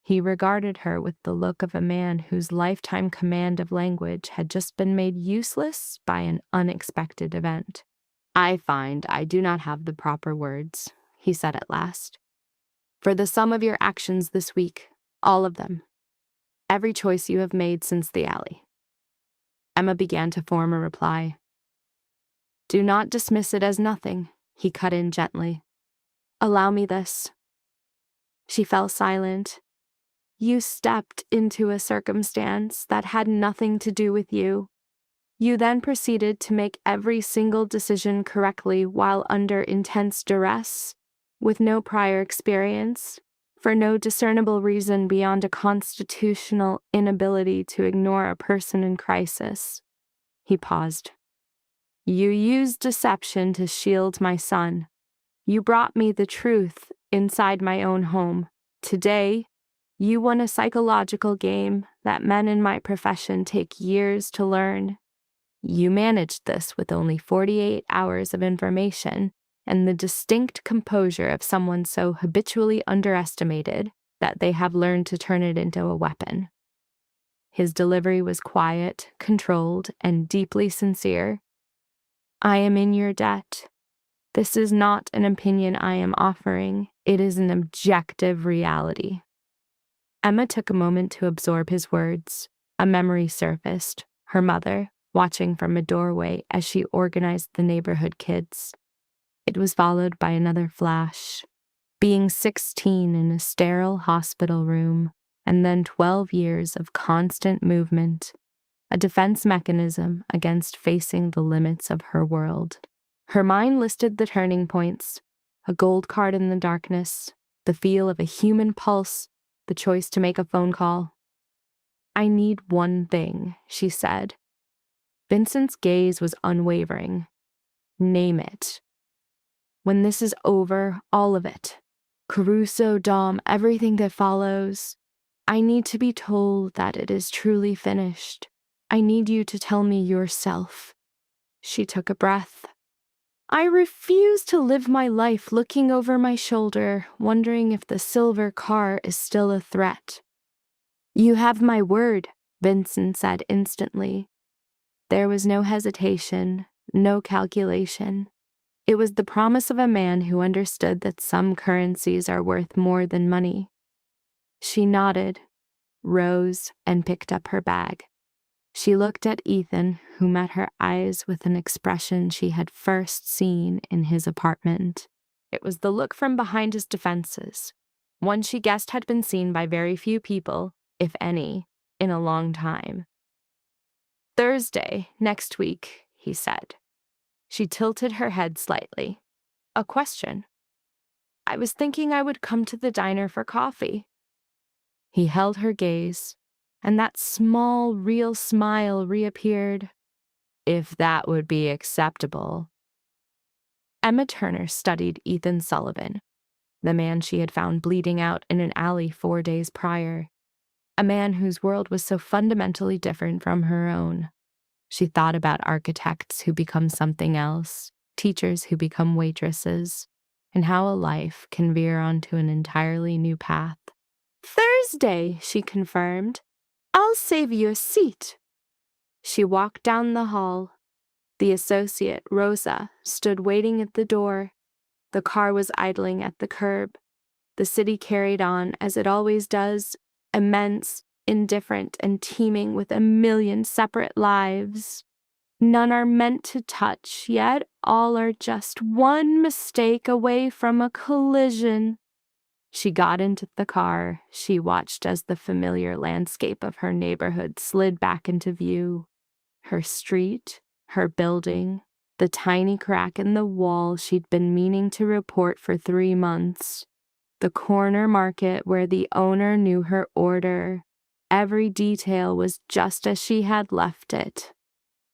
S2: He regarded her with the look of a man whose lifetime command of language had just been made useless by an unexpected event. "I find I do not have the proper words," he said at last. "For the sum of your actions this week, all of them. Every choice you have made since the alley." Emma began to form a reply. "Do not dismiss it as nothing," he cut in gently. "Allow me this." She fell silent. "You stepped into a circumstance that had nothing to do with you. You then proceeded to make every single decision correctly while under intense duress, with no prior experience, for no discernible reason beyond a constitutional inability to ignore a person in crisis." He paused. "You used deception to shield my son. You brought me the truth inside my own home. Today, you won a psychological game that men in my profession take years to learn. You managed this with only 48 hours of information and the distinct composure of someone so habitually underestimated that they have learned to turn it into a weapon." His delivery was quiet, controlled, and deeply sincere. "I am in your debt. This is not an opinion I am offering. It is an objective reality. Emma took a moment to absorb his words. A memory surfaced, her mother, watching from a doorway as she organized the neighborhood kids. It was followed by another flash. Being 16 in a sterile hospital room, and then 12 years of constant movement, a defense mechanism against facing the limits of her world. Her mind listed the turning points: a gold card in the darkness, the feel of a human pulse, the choice to make a phone call. "I need one thing," she said. Vincent's gaze was unwavering. "Name it. When this is over, all of it. Caruso, Dom, everything that follows. I need to be told that it is truly finished. I need you to tell me yourself." She took a breath. "I refuse to live my life looking over my shoulder, wondering if the silver car is still a threat." "You have my word," Vincent said instantly. There was no hesitation, no calculation. It was the promise of a man who understood that some currencies are worth more than money. She nodded, rose, and picked up her bag. She looked at Ethan, who met her eyes with an expression she had first seen in his apartment. It was the look from behind his defenses, one she guessed had been seen by very few people, if any, in a long time. "Thursday, next week," he said. She tilted her head slightly. "A question. I was thinking I would come to the diner for coffee." He held her gaze, and that small, real smile reappeared. "If that would be acceptable." Emma Turner studied Ethan Sullivan, the man she had found bleeding out in an alley 4 days prior, a man whose world was so fundamentally different from her own. She thought about architects who become something else, teachers who become waitresses, and how a life can veer onto an entirely new path. "Thursday," she confirmed. "I'll save you a seat." She walked down the hall. The associate, Rosa, stood waiting at the door. The car was idling at the curb. The city carried on as it always does, immense, indifferent, and teeming with a million separate lives. None are meant to touch, yet all are just one mistake away from a collision. She got into the car. She watched as the familiar landscape of her neighborhood slid back into view. Her street, her building, the tiny crack in the wall she'd been meaning to report for 3 months. The corner market where the owner knew her order. Every detail was just as she had left it,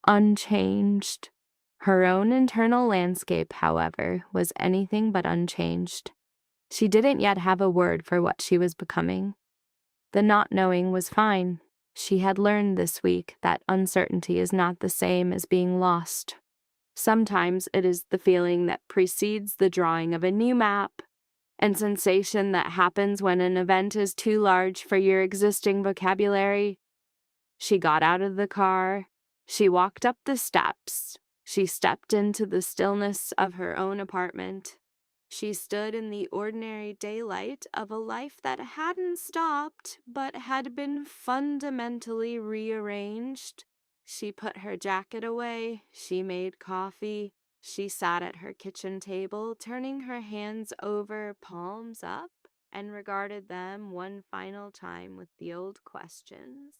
S2: unchanged. Her own internal landscape, however, was anything but unchanged. She didn't yet have a word for what she was becoming. The not knowing was fine. She had learned this week that uncertainty is not the same as being lost. Sometimes it is the feeling that precedes the drawing of a new map, and sensation that happens when an event is too large for your existing vocabulary. She got out of the car. She walked up the steps. She stepped into the stillness of her own apartment. She stood in the ordinary daylight of a life that hadn't stopped, but had been fundamentally rearranged. She put her jacket away. She made coffee. She sat at her kitchen table, turning her hands over, palms up, and regarded them one final time with the old questions.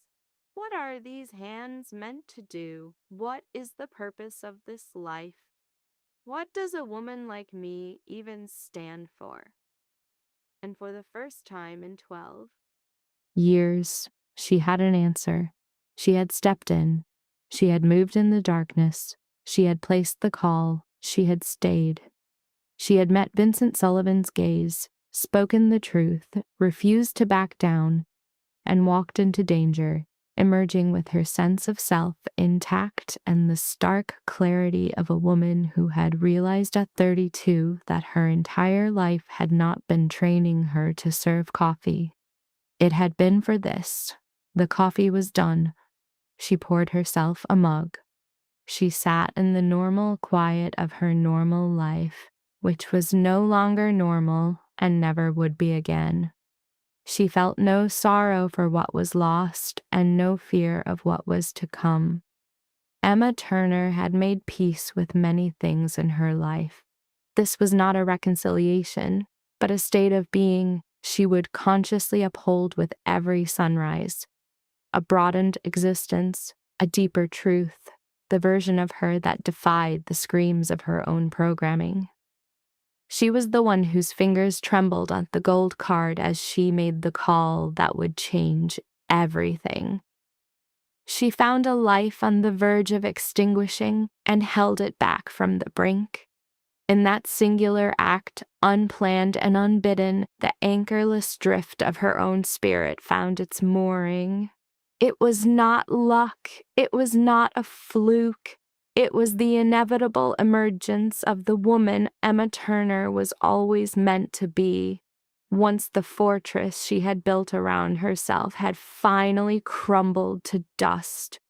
S2: What are these hands meant to do? What is the purpose of this life? What does a woman like me even stand for? And for the first time in 12 years, she had an answer. She had stepped in. She had moved in the darkness. She had placed the call. She had stayed. She had met Vincent Sullivan's gaze, spoken the truth, refused to back down, and walked into danger, emerging with her sense of self intact and the stark clarity of a woman who had realized at 32 that her entire life had not been training her to serve coffee. It had been for this. The coffee was done. She poured herself a mug. She sat in the normal quiet of her normal life, which was no longer normal and never would be again. She felt no sorrow for what was lost and no fear of what was to come. Emma Turner had made peace with many things in her life. This was not a reconciliation, but a state of being she would consciously uphold with every sunrise. A broadened existence, a deeper truth, the version of her that defied the screams of her own programming. She was the one whose fingers trembled on the gold card as she made the call that would change everything. She found a life on the verge of extinguishing and held it back from the brink. In that singular act, unplanned and unbidden, the anchorless drift of her own spirit found its mooring. It was not luck. It was not a fluke. It was the inevitable emergence of the woman Emma Turner was always meant to be. Once the fortress she had built around herself had finally crumbled to dust.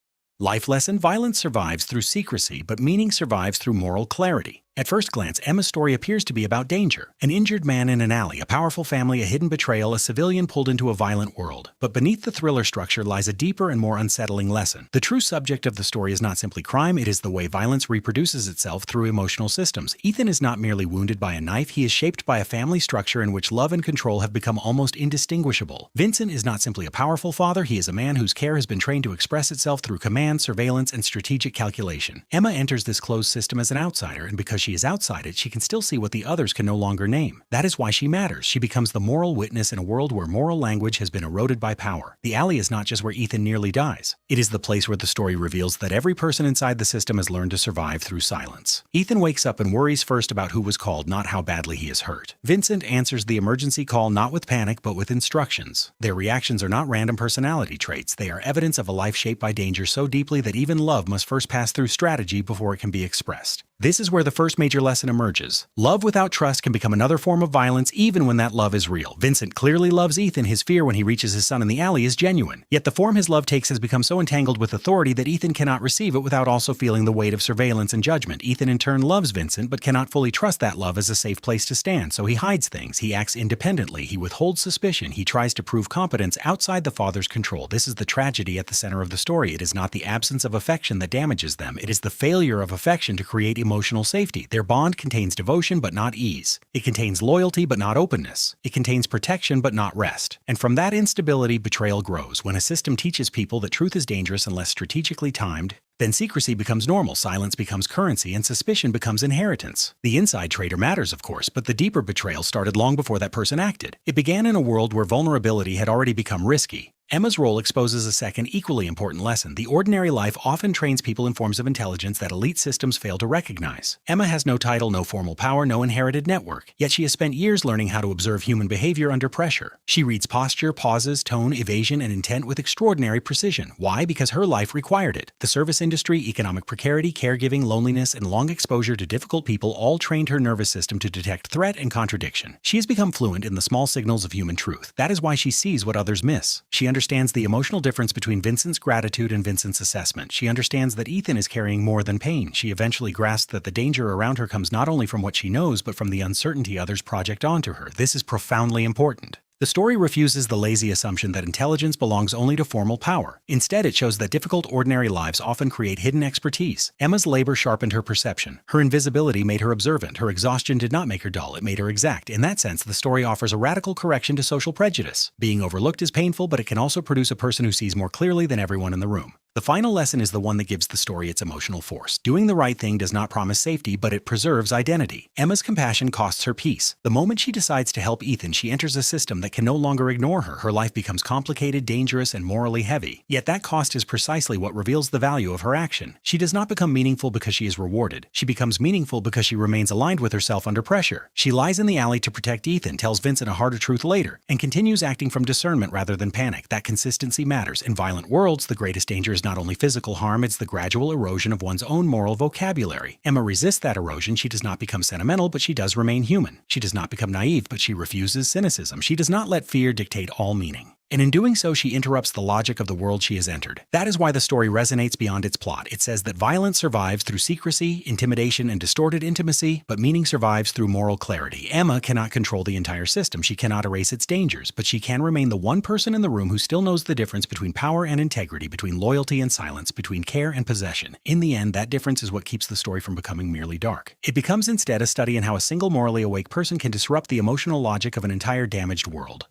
S1: Life lesson: violence survives through secrecy, but meaning survives through moral clarity. At first glance, Emma's story appears to be about danger. An injured man in an alley, a powerful family, a hidden betrayal, a civilian pulled into a violent world. But beneath the thriller structure lies a deeper and more unsettling lesson. The true subject of the story is not simply crime, it is the way violence reproduces itself through emotional systems. Ethan is not merely wounded by a knife, he is shaped by a family structure in which love and control have become almost indistinguishable. Vincent is not simply a powerful father, he is a man whose care has been trained to express itself through command, surveillance, and strategic calculation. Emma enters this closed system as an outsider, and because she is outside it, she can still see what the others can no longer name. That is why she matters. She becomes the moral witness in a world where moral language has been eroded by power. The alley is not just where Ethan nearly dies. It is the place where the story reveals that every person inside the system has learned to survive through silence. Ethan wakes up and worries first about who was called, not how badly he is hurt. Vincent answers the emergency call not with panic, but with instructions. Their reactions are not random personality traits. They are evidence of a life shaped by danger so deeply that even love must first pass through strategy before it can be expressed. This is where the first major lesson emerges. Love without trust can become another form of violence even when that love is real. Vincent clearly loves Ethan. His fear when he reaches his son in the alley is genuine. Yet the form his love takes has become so entangled with authority that Ethan cannot receive it without also feeling the weight of surveillance and judgment. Ethan in turn loves Vincent but cannot fully trust that love as a safe place to stand, so he hides things. He acts independently. He withholds suspicion. He tries to prove competence outside the father's control. This is the tragedy at the center of the story. It is not the absence of affection that damages them. It is the failure of affection to create emotional safety. Their bond contains devotion but not ease. It contains loyalty but not openness. It contains protection but not rest. And from that instability, betrayal grows. When a system teaches people that truth is dangerous unless strategically timed, then secrecy becomes normal, silence becomes currency, and suspicion becomes inheritance. The inside traitor matters, of course, but the deeper betrayal started long before that person acted. It began in a world where vulnerability had already become risky. Emma's role exposes a second, equally important lesson. The ordinary life often trains people in forms of intelligence that elite systems fail to recognize. Emma has no title, no formal power, no inherited network, yet she has spent years learning how to observe human behavior under pressure. She reads posture, pauses, tone, evasion, and intent with extraordinary precision. Why? Because her life required it. The service industry, economic precarity, caregiving, loneliness, and long exposure to difficult people all trained her nervous system to detect threat and contradiction. She has become fluent in the small signals of human truth. That is why she sees what others miss. She understands the emotional difference between Vincent's gratitude and Vincent's assessment. She understands that Ethan is carrying more than pain. She eventually grasps that the danger around her comes not only from what she knows, but from the uncertainty others project onto her. This is profoundly important. The story refuses the lazy assumption that intelligence belongs only to formal power. Instead, it shows that difficult, ordinary lives often create hidden expertise. Emma's labor sharpened her perception. Her invisibility made her observant. Her exhaustion did not make her dull, it made her exact. In that sense, the story offers a radical correction to social prejudice. Being overlooked is painful, but it can also produce a person who sees more clearly than everyone in the room. The final lesson is the one that gives the story its emotional force. Doing the right thing does not promise safety, but it preserves identity. Emma's compassion costs her peace. The moment she decides to help Ethan, she enters a system that can no longer ignore her. Her life becomes complicated, dangerous, and morally heavy. Yet that cost is precisely what reveals the value of her action. She does not become meaningful because she is rewarded. She becomes meaningful because she remains aligned with herself under pressure. She lies in the alley to protect Ethan, tells Vincent a harder truth later, and continues acting from discernment rather than panic. That consistency matters. In violent worlds, the greatest danger is not only physical harm, it's the gradual erosion of one's own moral vocabulary. Emma resists that erosion. She does not become sentimental, but she does remain human. She does not become naive, but she refuses cynicism. She does not let fear dictate all meaning. And in doing so, she interrupts the logic of the world she has entered. That is why the story resonates beyond its plot. It says that violence survives through secrecy, intimidation, and distorted intimacy, but meaning survives through moral clarity. Emma cannot control the entire system. She cannot erase its dangers, but she can remain the one person in the room who still knows the difference between power and integrity, between loyalty and silence, between care and possession. In the end, that difference is what keeps the story from becoming merely dark. It becomes instead a study in how a single morally awake person can disrupt the emotional logic of an entire damaged world.